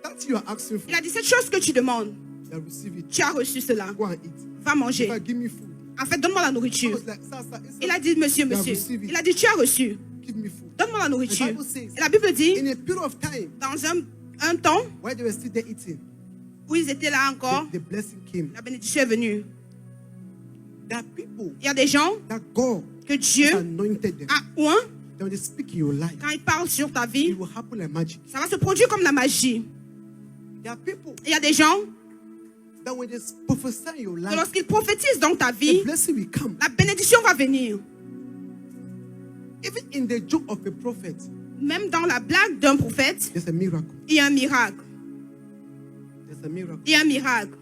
"That's you are asking for. Il a dit, cette chose que tu demandes, You receive it. tu as reçu cela. Go and eat. Va manger. If I give me food." En fait, donne-moi la I nourriture. was like, "Sir, Il a dit, monsieur, monsieur. Il a dit, tu as reçu. give me food." Donne-moi la nourriture. The Bible says, Et la Bible dit, in a period of time, dans un temps while they were still there eating, où ils étaient là encore, the blessing came. la bénédiction est venue. There are people Il y a des gens that God que Dieu has anointed them. a oint. That when they speak in your life, Quand il parle sur ta it vie, will happen like magic. ça va se produire comme la magie. There are people Il y a des gens that when they prophesy in your que life, lorsqu'ils prophétisent dans ta the vie, blessing will come. la bénédiction va venir. Even in the joke of a prophet, Même dans la blague d'un prophète, there's a miracle. il y a un miracle. There's a miracle. Il y a un miracle.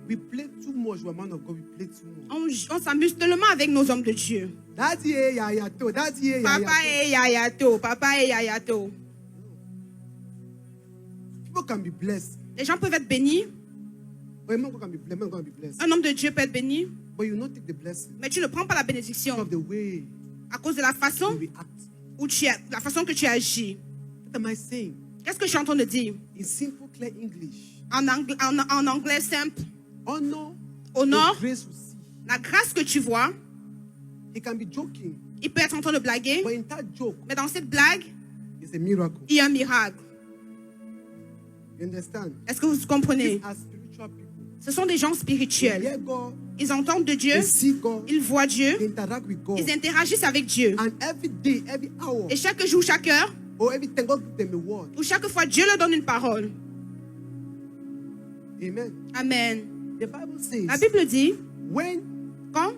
We play too much, we're man of God. We play too much. On s'amuse tellement avec nos hommes de Dieu. That's here, yeah, yeah, too. That's here, yeah, Papa yeah. et yayato, papa et yayato. People can be blessed. Les gens peuvent être bénis. But a man of God can be blessed. Man of God can be blessed. Un homme de Dieu peut être béni, But you not take the blessing mais tu ne prends pas la because bénédiction of the way à cause de la you façon react. où la façon que tu agis. What am I saying? Qu'est-ce que je suis en train de dire? In simple, clear English, En anglais simple, honor honore the grace you see. la grâce que tu vois. He can be joking, Il peut être en train de blaguer, but in that joke, mais dans cette blague, it's a miracle. il y a un miracle. You understand? Est-ce que vous comprenez? These are spiritual people. Ce sont des gens They spirituels. hear God, Ils entendent de Dieu, they see God, ils voient Dieu, they interact with God. ils interagissent avec Dieu. And every day, every hour, Et chaque jour, chaque heure, or every time, God give them a word. ou chaque fois, Dieu leur donne une parole. Amen. Amen. The Bible says, La Bible dit, when quand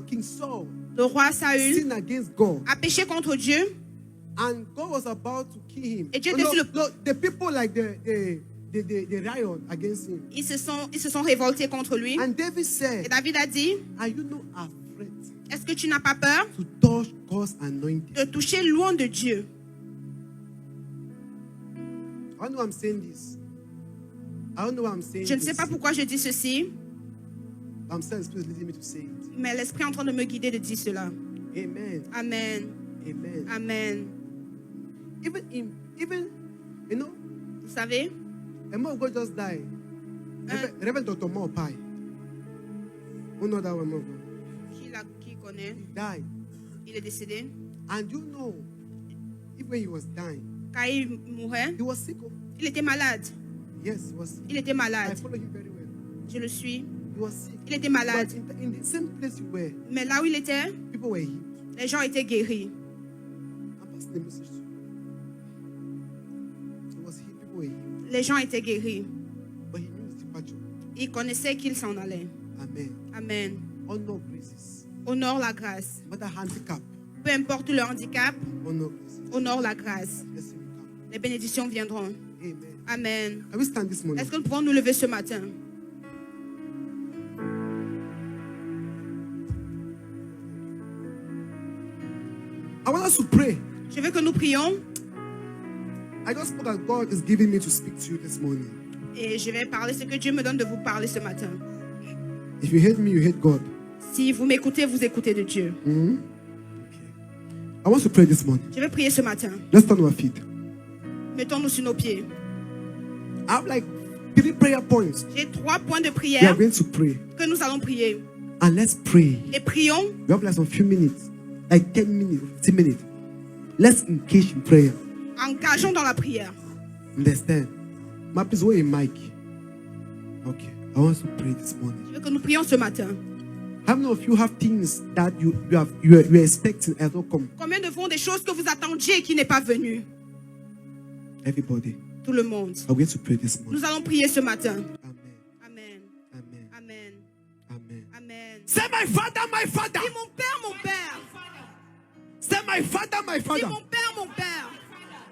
King Saul le roi Saül sinned against God, a péché contre Dieu, and God was about to kill him, Et Dieu no, était sur le- no, the people like the riot against him. ils se sont révoltés contre lui. And David Et said, David a dit, are you not afraid est-ce que tu n'as pas peur to touch God's anointing? de toucher loin de Dieu? I don't know why I'm saying this. I don't know why I'm saying Je ne this. sais pas pourquoi je dis ceci, I'm saying Spirit leading me to say it. mais l'Esprit est en train de me guider de dire cela. Amen. Amen. Amen. Amen. Even you know, Vous savez, a man of God just died. Reverend Dr. Mopai. Who know that one? qui connaît, He died. il est décédé. And you know, even when he was dying, Quand il mourait, he was sick. il était malade. Yes, he was sick. Il était I malade. follow him very well. Je le suis. He was sick. Il était malade. But in the same place you were, Mais là où il était, people were healed. les gens étaient guéris. I'm passing the message to you. He was healed. People were healed. Les gens étaient guéris. But he knew his departure. Il connaissait qu'il s'en allait. Amen. Amen. Honor graces. Honore la grâce. But a handicap. Peu importe le handicap, Honor graces. honore la grâce. Blessing will come. Les bénédictions viendront. Amen. Amen. Can we stand this morning? Est-ce que nous pouvons nous lever ce matin? I want us to pray. Je veux que nous prions I just spoke that God is giving me to speak to you this morning. et je vais parler ce que Dieu me donne de vous parler ce matin. If you hate me, you hate God. Si vous m'écoutez, vous écoutez de Dieu. Okay. I want to pray this morning. Je vais prier ce matin. Let's stand on our feet. Mettons-nous sur nos pieds. I have like 3 prayer points. J'ai 3 points de We are prière going to pray. que nous allons prier. And let's pray. Et prions. We have like some few minutes. Like 10 minutes, 15 minutes. Let's engage in prayer. Engageons dans la prière. Understand? Ma please wait a mic. Okay. I want us to pray this morning. Je veux que nous prions ce matin. How many of you have things that you are expecting and not come? Combien de vous ont des choses que vous attendiez et qui n'est pas venu? Everybody. Tout le monde. I'm going to pray this morning. Nous allons prier ce matin. Amen. Amen. Amen. Amen. Amen. Amen. Say my father, my father. Dis mon père, mon père. Say my father, my Dis father. mon père, mon père.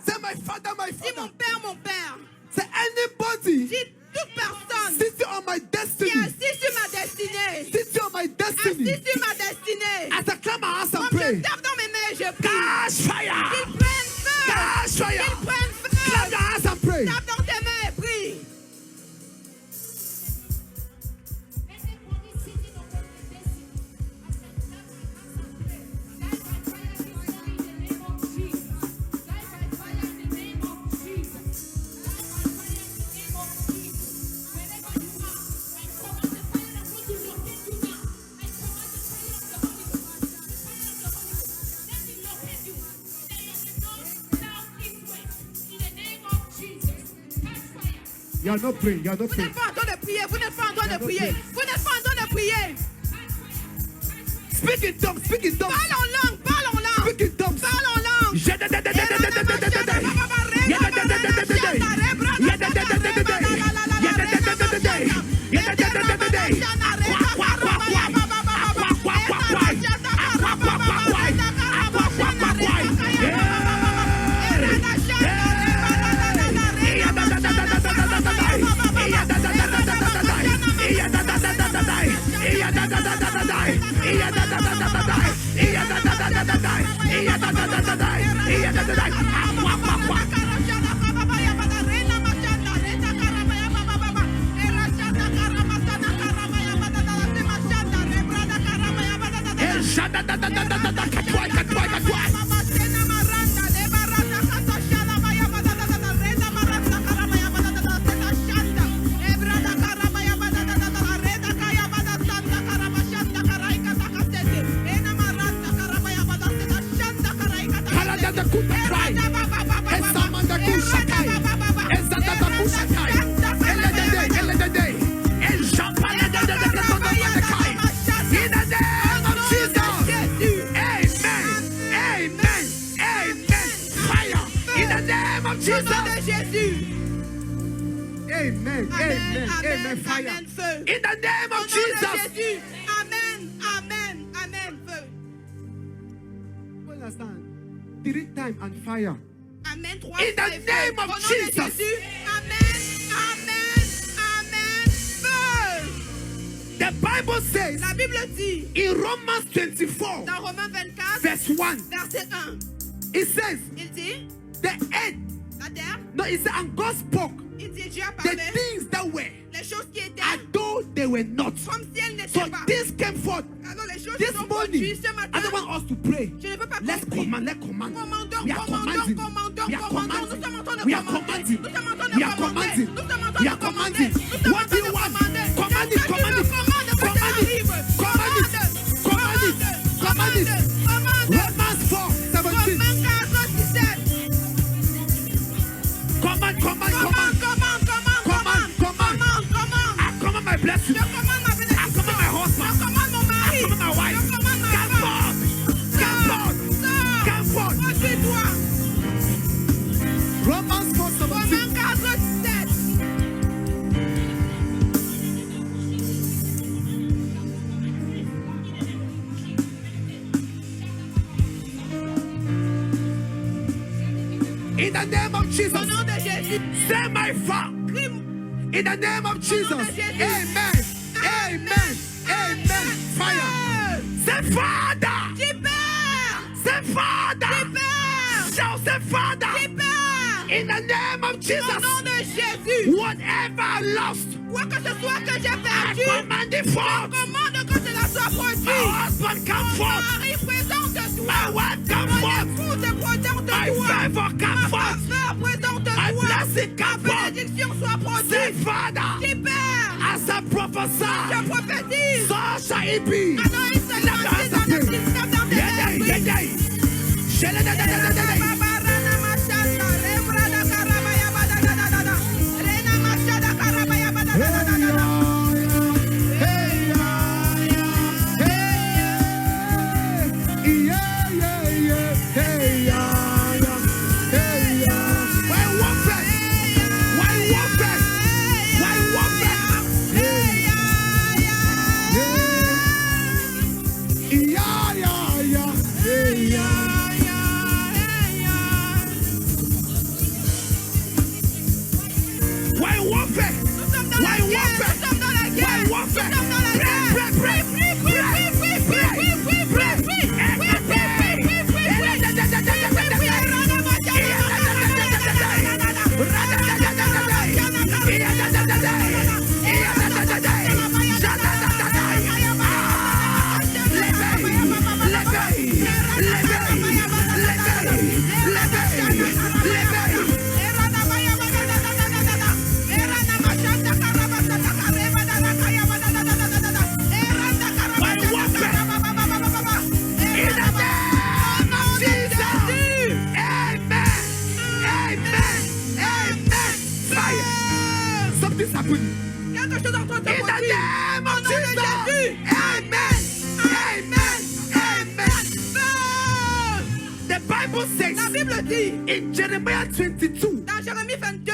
Say my father, my Dis mon father. père, mon père. Say anybody Dis toute personne sitting on my qui est destiny. assise sur ma destinée. Sitting on my destiny. Assise sur ma destinée. As I clap my hands and Comme je pray. tape dans mes mains et je prie. Catch fire. Qu'ils prennent feu. Catch fire. Qu'ils prennent Clap feu. your hands and pray. Tape dans tes mains et prie. You are not praying. You are not Vous praying. n'êtes pas en train de prier. Vous n'êtes pas en train de prier. Vous n'êtes pas en train de prier. Speak in tongues. Speak in tongues. Parle en langue. Parle en langue. Speak in tongues. Parle en langue. Amen. Amen. Amen. Fire. Amen. Feu. In the name Au nom of de Jesus. Jésus. Amen. Amen. Amen. Feu. You understand? 3 times and fire. Amen. 3 In the fois et feu. name of Au nom de Jesus. Jésus. Amen. Amen. Amen. Feu. The Bible says La Bible dit in Romans 24, dans Romains 24, verse 1, verset 1, it says, il dit, the earth, la terre, no, it said, and God spoke il dit, Dieu a the parlé, things that were les choses qui étaient as though they were not. comme si elles So n'étaient pas. this came forth Alors les choses this sont morning. produites ce I matin. don't want us to pray. Je ne veux pas Let's qu'on prie. command, let's command. Commandons, We are commanding. commandons, We are commandons. commanding. Nous sommes en train de We are commander. commanding. Nous sommes en train de We are commander. commanding. Nous sommes en train We de are commander. commanding. Nous sommes en What train do you de want? commander. Command it, Qu'est-ce que tu command veux? it. Commande, que Command ça it. arrive. Command it. Command it. Command it. Commande. Romans 4, 17. Romains 4, 17. Command, command, Commande, command. commande, commande, Command, commande. command. Commande, commande. I command my blessing. Je commande ma bénédiction. I the name of Au Jesus. nom de Jésus. Say my Father. Crie. In the name of Jesus. Jésus. Amen. Amen. Amen. Fire. Say Father. Dis Père. Say Father. Dis Père. Shout, say Father. Dis Père. In the name of Au Jesus. nom de Jésus. Whatever I lost, Quoi que ce soit que j'ai I perdu, command it forth. commande que cela soit My produit. husband come Mon forth. mari présente My toi. wife come Mon forth. épouse est présente My toi. favor come Ma forth. faveur présente My toi. blessing come Ma forth. bénédiction soit Say produite. Father. Dis Père. As I prophesy, Je prophétise. so shall it be. Anoïs se Let lance us dans le pray. système dans tes Yeah, esprits. yeah, yeah. Shalala-da-da-da-da-da. Something's happening. Quelque chose est en train de se In the produire. name Au of nom de Jesus. Jésus. Amen. Amen. Amen. The Bible La says Bible dit in Jeremiah 22, dans Jérémie 22,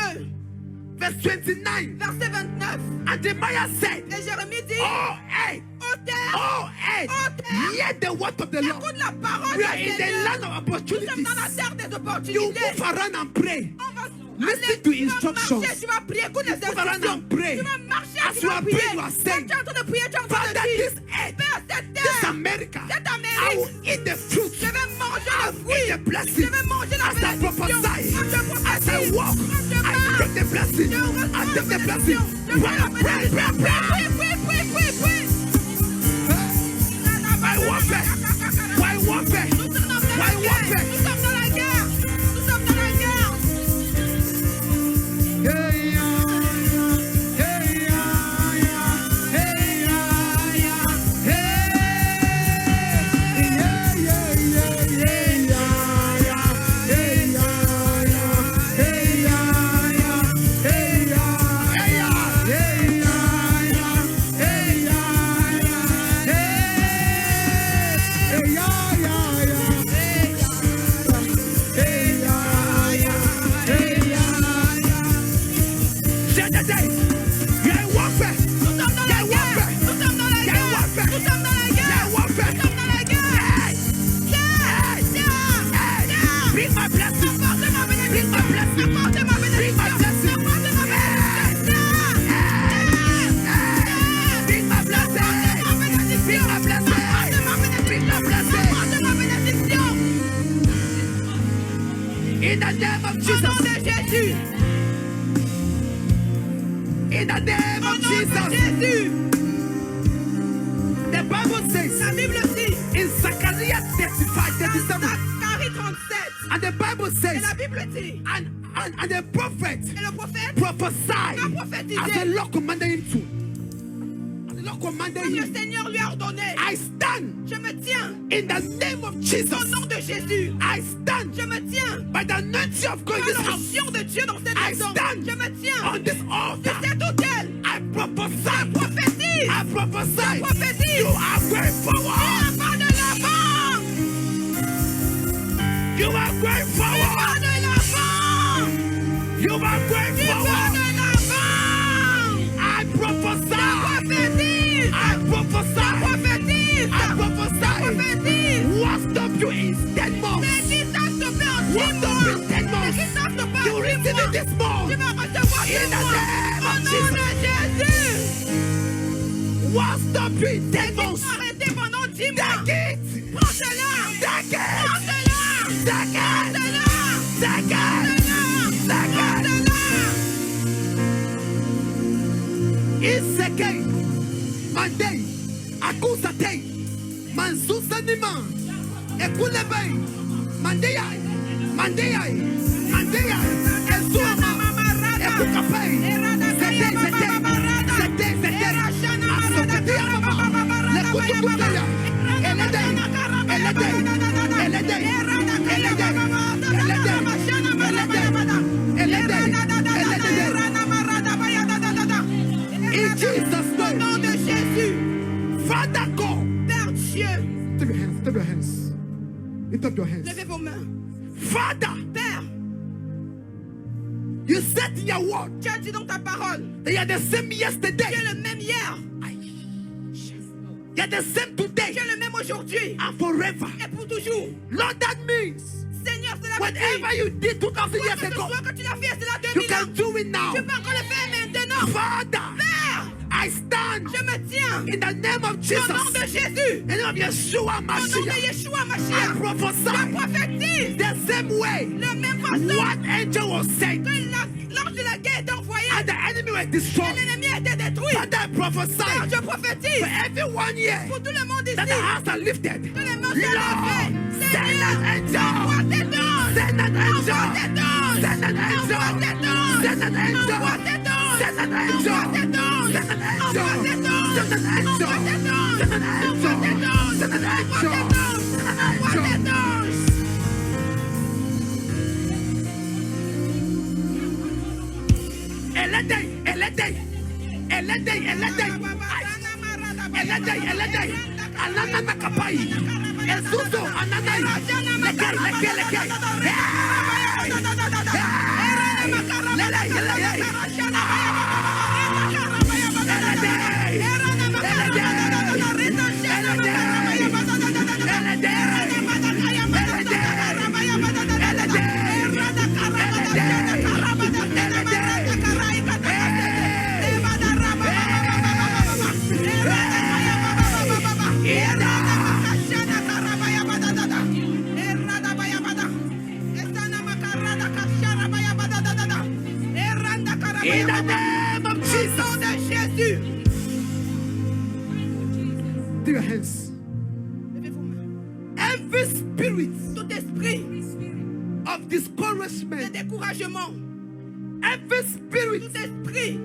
verse 29, verset 29, and Jeremiah said, et Jérémie dit, Oh, hey, ô terre, oh, hey, hear the word of the Lord. écoute la parole We de are in the Seigneur. land of Nous sommes opportunities. dans la terre des You opportunités. move around and pray. On va Listen aller, to tu vas instructions. marcher, tu vas prier, écoute les Move around instructions. and pray. Tu vas marcher, As tu you vas are prier. praying, you are saying, Quand tu es en train de prier, tu es en train Father, de dire, this earth, Père, cette this terre, America, cette I will Amérique, eat the fruit. je vais manger I'll le fruit. eat the blessing. Je vais manger la As I bénédiction. prophesy, Quand je as I prophétise, walk, quand je I marche, take the blessing. je I reçois la take the blessing. bénédiction. Je Pray, reçois la pray, bénédiction. pray, pray. Prie. Why warfare? Why warfare? Nous sommes dans la Why guerre. warfare? Nous sommes dans la guerre. Nous sommes dans la guerre. In the name of Au nom Jesus. de Jésus. In the name Au of nom de Jesus. Jésus. The Bible says La Bible dit in Zechariah 35, 37, Zacharie 37. and the Bible Et says, la Bible dit, and the prophet et le prophète, prophesied a prophétisé. as the Lord commanded him to. As the Lord commanded comme le him. Seigneur lui a ordonné, I stand je me tiens in the name of au Jesus. nom de Jésus. I stand Je me tiens by the anointing of God in à this house. l'onction de Dieu dans cette I maison. stand Je me tiens on this sur altar. cet autel. I prophesy. Prophétise. I prophesy. Prophétise. You are going forward. Pas de l'avant. You are going Pas forward. de l'avant. You are going Pas forward. de l'avant. I prophesy. Prophétise. I prophesy. Prophétise. I prophesy. Prophétise. What stop you in 10 months? Mais qui t'a stoppé en 6 What stop you mois? in 10 Mais qui months? t'a de Jésus. What's stopping demons? Arrêtez pendant 10 mois. Take it. Prends cela. Take it. Prends cela. Take it. Prends Take cela. it. Take it. Iseke. Monday. Akusate. Mansusanima. Ekulebe. Mandeyai. Mandeyai. Mandeyai. Esuama. Ekukapai. C'était. Asokatiya mama. Lekutukutaya. In Jesus' Au nom de name. Jésus. Father God. Père Dieu. Lift up your hands. Lift up your hands. Lift up your hands. Levez vos mains. Father, Père, you said in your word tu as dit dans ta parole, that you are the same tu yesterday. es le même hier, You are the same tu today es le même aujourd'hui and forever. et pour toujours. Lord, that means Seigneur, cela veut whatever dire you did 2000 years que ce ago, soit que tu l'as fait, c'est là you 2000 ans. can do it now. Tu peux encore le faire maintenant. Father, Père, I stand je me tiens in the name of au nom de Jesus, Jésus, in the name of Yeshua au nom de Mashiach. Yeshua I Mashiach. Je prophesy prophétise the same way de même façon one angel was sent que l'ange de la guerre est envoyé and the enemy was et destroyed. l'ennemi a été détruit. Father, I Père, prophesy je prophétise for everyone here pour tout le monde ici that the hands are lifted. que les mains Lord, sont levées. send an angel. Envoie tes anges. Send an angel. Envoie tes anges. Send an angel. Envoie tes anges. Send an angel. Envoie tes anges. Send an angel. Envoie tes anges. Send an angel. Envoie tes anges. Send an angel. Envoie tes anges. Send an angel. Envoie tes anges. Send an Envoie angel. tes anges. Send an Envoie tes angel. anges. Alana kapai. Esuso ananai. Leke. In the name of Au nom Jesus. de Jésus. Do your hands. Levez vos mains. Every spirit Tout esprit of de discouragement, découragement, every spirit tout esprit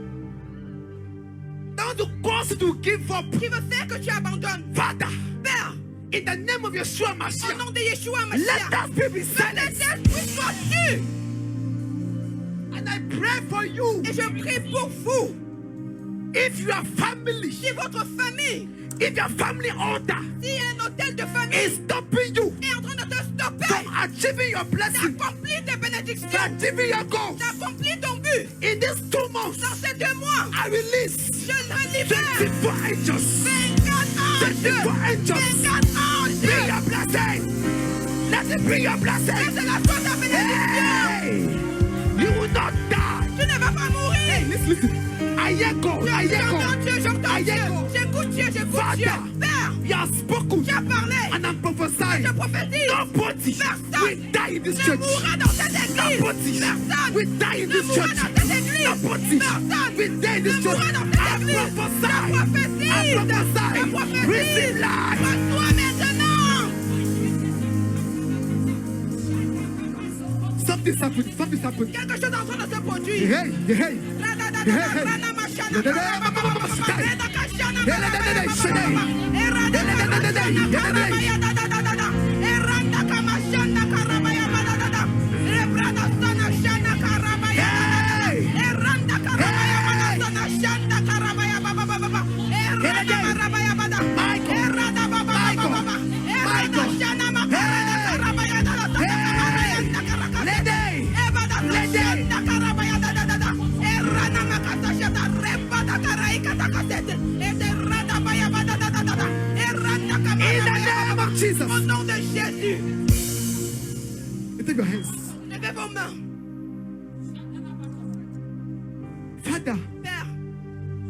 that want to cause you to give up, qui veut faire que tu abandonnes, Father, Père, in the name of Yeshua au Mashiach, nom de Yeshua let Mashiach, that spirit be que silenced. cet esprit soit tu. And I pray for you. Et je prie pour vous. If your family, Si votre famille, if your family altar si un hôtel de famille is stopping you est en train de te stopper, from achieving your blessing, d'accomplir tes bénédictions, from achieving your goals, d'accomplir ton but, in these 2 months, dans ces 2 mois, I release je le libère. 24 angels. 24 anges, 24 angels. 24 anges. Bring your blessing. Let it bring your blessing. C'est la foi de ta bénédiction. Hey, you will not die. Tu ne vas pas mourir. Listen. Ayeko. J'entends Dieu, j'entends Dieu. J'écoute Dieu, j'écoute Dieu. Father, Père, you have spoken. tu as parlé. And I'm prophesying. Je prophétise. Nobody Personne will die in this ne church. mourra dans cette église. Nobody Personne will die in ne this mourra church. dans cette église. Nobody Personne will die in this ne church. mourra dans cette I église. prophesy. Je prophétise. I prophesy. Je prophétise. Receive life. Reçois maintenant. Something's happening. Something's happening. Quelque chose est en train de se produire. Hey. In the name of Jesus. Au nom de Jésus, Lift up your hands. levez vos mains. Father, Père,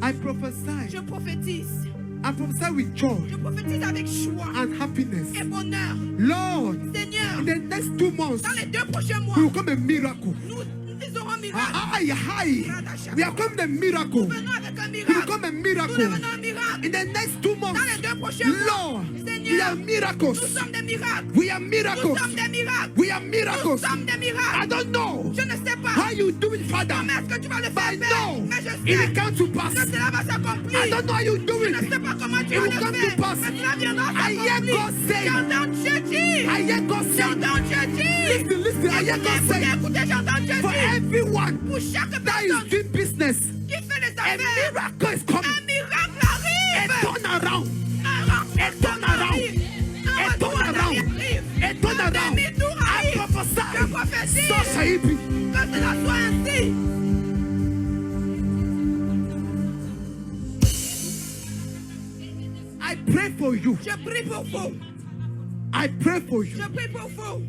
I prophesy. Je prophétise. I prophesy with joy Je prophétise avec joie and happiness. et bonheur. Lord, Seigneur, in the next 2 months, dans les 2 prochains mois, we will come a miracle. nous aurons un miracle. We are coming a miracle. Nous venons avec un We will miracle. come a Nous miracle. devenons un miracle. In the next 2 months, Dans les 2 prochains mois, Lord, we Seigneur, are nous miracles. sommes des miracles. We are Nous miracles. sommes des miracles. We are Nous miracles. sommes des I miracles. don't know Je ne sais pas how you do it, Father, comment est-ce que tu vas le but I faire, Père, know mais je it sais will come to pass. que cela va s'accomplir. I don't know how you do Je ne sais it. pas comment tu It vas will le come faire, to pass. mais cela viendra I hear s'accomplir. God say. J'entends Dieu dire. I hear God say. J'entends Dieu dire. Listen, I hear God say. Écoutez, j'entends Dieu For dire. everyone Pour chaque that personne is doing business, qui fait les a affaires, miracle is un coming. miracle arrive. A turnaround. Un turnaround. Un A retour en turnaround. arrière. A turnaround. Un demi-tour I arrive. Je prophesy. prophétise So shall it be. que cela soit ainsi. I pray for you. Je prie pour vous. I pray for you. Je prie pour vous.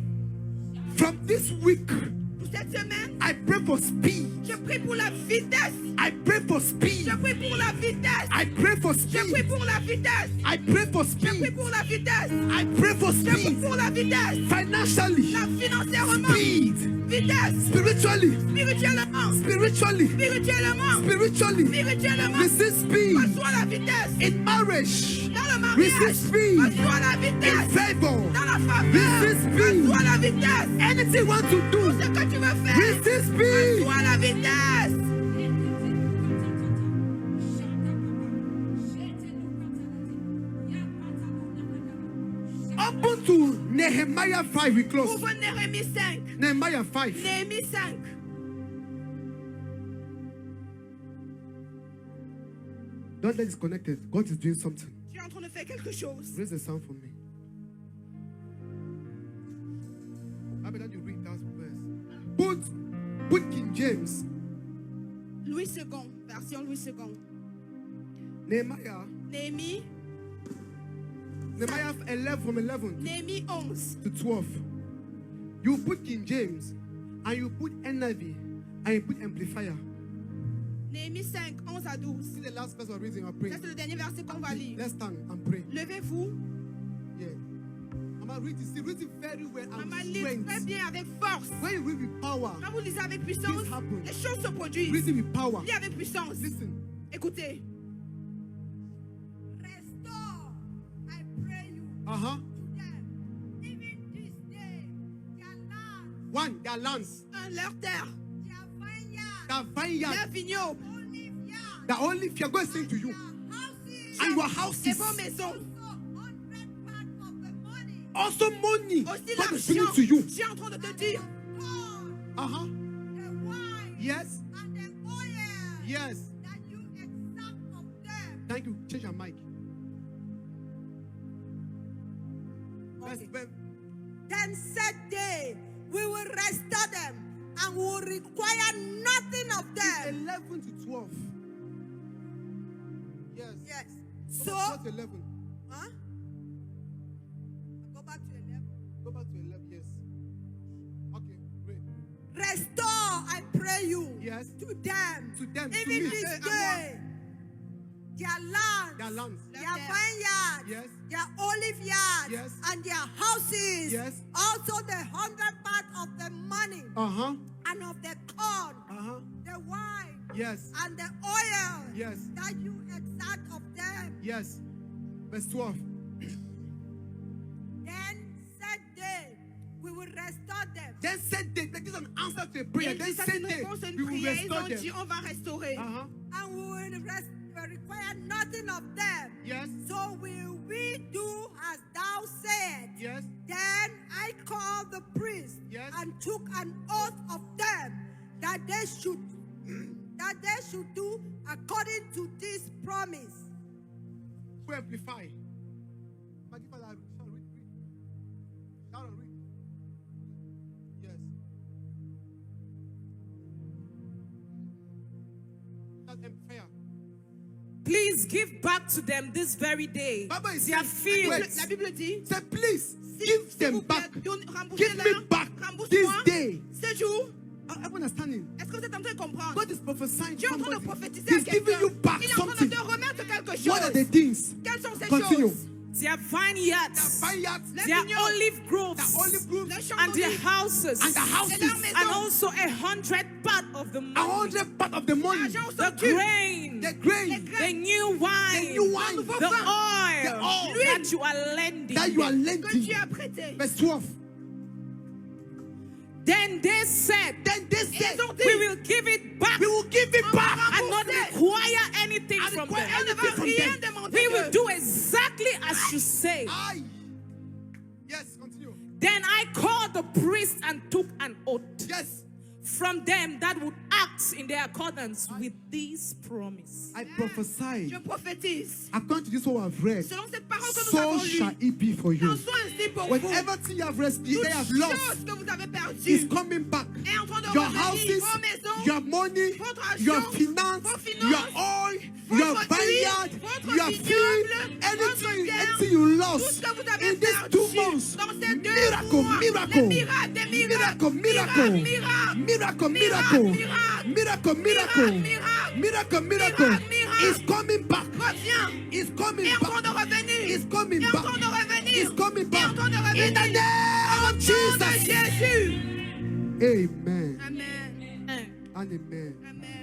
From this week, Pour cette semaine, I pray for speed. je prie pour la vitesse. I pray for speed. Je prie pour la vitesse. I pray for Je prie speed. pour la vitesse. I pray for Je prie speed. pour la vitesse. I pray for Je prie speed. pour la vitesse. Financially, La financièrement. speed. Vitesse. Spiritually, Spirituellement. spiritually, Spirituellement. spiritually. Spirituellement. Receive speed. Reçois la vitesse. In marriage, Dans le receive mariage. speed. Reçois la In vitesse. favor, Dans la faveur. receive speed. Reçois la vitesse. Anything you want to do, Ce que tu veux faire. receive speed. Reçois la vitesse. Open to Nehemiah 5. We close. Ouvre Néhémie 5. Nehemiah 5. Néhémie 5. Don't let it disconnected. God is doing something. Tu es en train de faire quelque chose. Raise the sound for me. How about you read that verse? Put King James, Louis II. Version Louis II. Nehemiah Néhémie. 11 from 11 Néhémie 11. to 12. You put King James and you put NIV and you put Amplifier. Néhémie 5, 11 à 12. See the last verse we're reading or praying. Ça, c'est le dernier verset qu'on va lire. Let's stand and pray. Levez-vous. Yeah. Mama, read it very well and Maman, lis strength. très bien avec force. When you read with power, Quand vous lisez avec puissance, Things happen. les choses se produisent. read it with power. Lis avec puissance. Listen. Écoutez. Restore, I pray you, Uh-huh. to them, even this day, their land, One, their lands, Leur terre, their vineyard, their vineyard, leur vignoble, olive yard, the only if you're going to sing to you, their houses, and your et houses. vos maisons. also 100 parts of the money, Also money. Aussi God is bringing l'argent. to you. Je suis en train de te dire. corn, Uh-huh. the wine, Yes. and the oil, Yes. that you exact of them. Thank you. Change your mic. Okay. Then said they, we will restore them and will require nothing of them. 11 to 12. Yes. Yes. Go So, back to 11. huh? Go back to 11. Go back to 11. Yes. Okay. Great. Restore, I pray you, Yes. to them, To them. To even me. this day, their lands, Their lands. their Their- vineyards, Yes. their olive yards, Yes. and their houses, Yes. also the 100 part of the money Uh-huh. and of the corn, Uh-huh. the wine, Yes. and the oil, Yes. that you exact of them. Yes. Verse 12. Then said they, we will restore them. Then said they, that is an answer to a prayer. Et Then ça, c'est said une they, réponse à une we will prière. Ils restore ont them. dit, on va restaurer. Uh-huh. And we will require nothing of them. Yes. So will we do as thou said. Yes. Then I called the priest Yes. and took an oath of them that they should do according to this promise. Who amplify? Magnify that. Shout, read. Shout and read. Yes. Shout amplifier. Please give back to them this very day Bible is their saying, fields. wait. La Bible dit, Say, please, s'il give vous them plaît, back. Give remboursez-leur, me back rembourse-moi this day. ce jour. I'm understanding. Est-ce que vous êtes en train de comprendre? God is prophesying Dieu est to en train de somebody. prophétiser à He's giving quelqu'un. you back Il est en train de the things? Quelles sont ces Continue. choses? their vineyards, Vineyards, Les their vignobles, olive groves, the olive groves, les champs and their d'olives, houses, and the houses, et leurs maisons, and also 100 part of the money, 100 part of the money, l'argent au the centuple, grain, the grain, the new wine, the new wine, the oil the oil that you are lending. that you are que lending. tu as prêté. Verse 12. Then they said, Then they said, Ils ont dit, we will give it back we will give it back and not require anything and from require them. on ne va anything from rien them. demander We will d'eux. do exactly as you say. Aye. Yes, continue. Then I called the priest and took an oath Yes, from them that would act in their accordance with this promise. I prophesy. Je prophétise. According to this what I've read, Selon cette parole que nous so avons shall lue, it be for you. en soit ainsi pour vous. Whatever thing you have Toute lost chose que vous avez perdue is coming back. est en train de Your revenir. houses, Vos maisons, your money, votre argent, your finance, vos finances, your oil, votre your huile, vineyard, votre your vignoble, field, votre anything, terre, anything you tout lost ce que vous avez in these perdu 2 months. dans ces 2 Miracle, mois. miracle, Des miracles, des miracle, miracles, miracle, miracles, miracle, miracle, miracle, miracle, miracle, miracle, miracle miracle. is coming back. reviens. Is coming Et en train de back. revenir. Is coming Et en back. train de revenir. Is coming Et en back. train de In the revenir. name of Au nom de Jesus. Jésus. Amen Amen. and amen. Amen.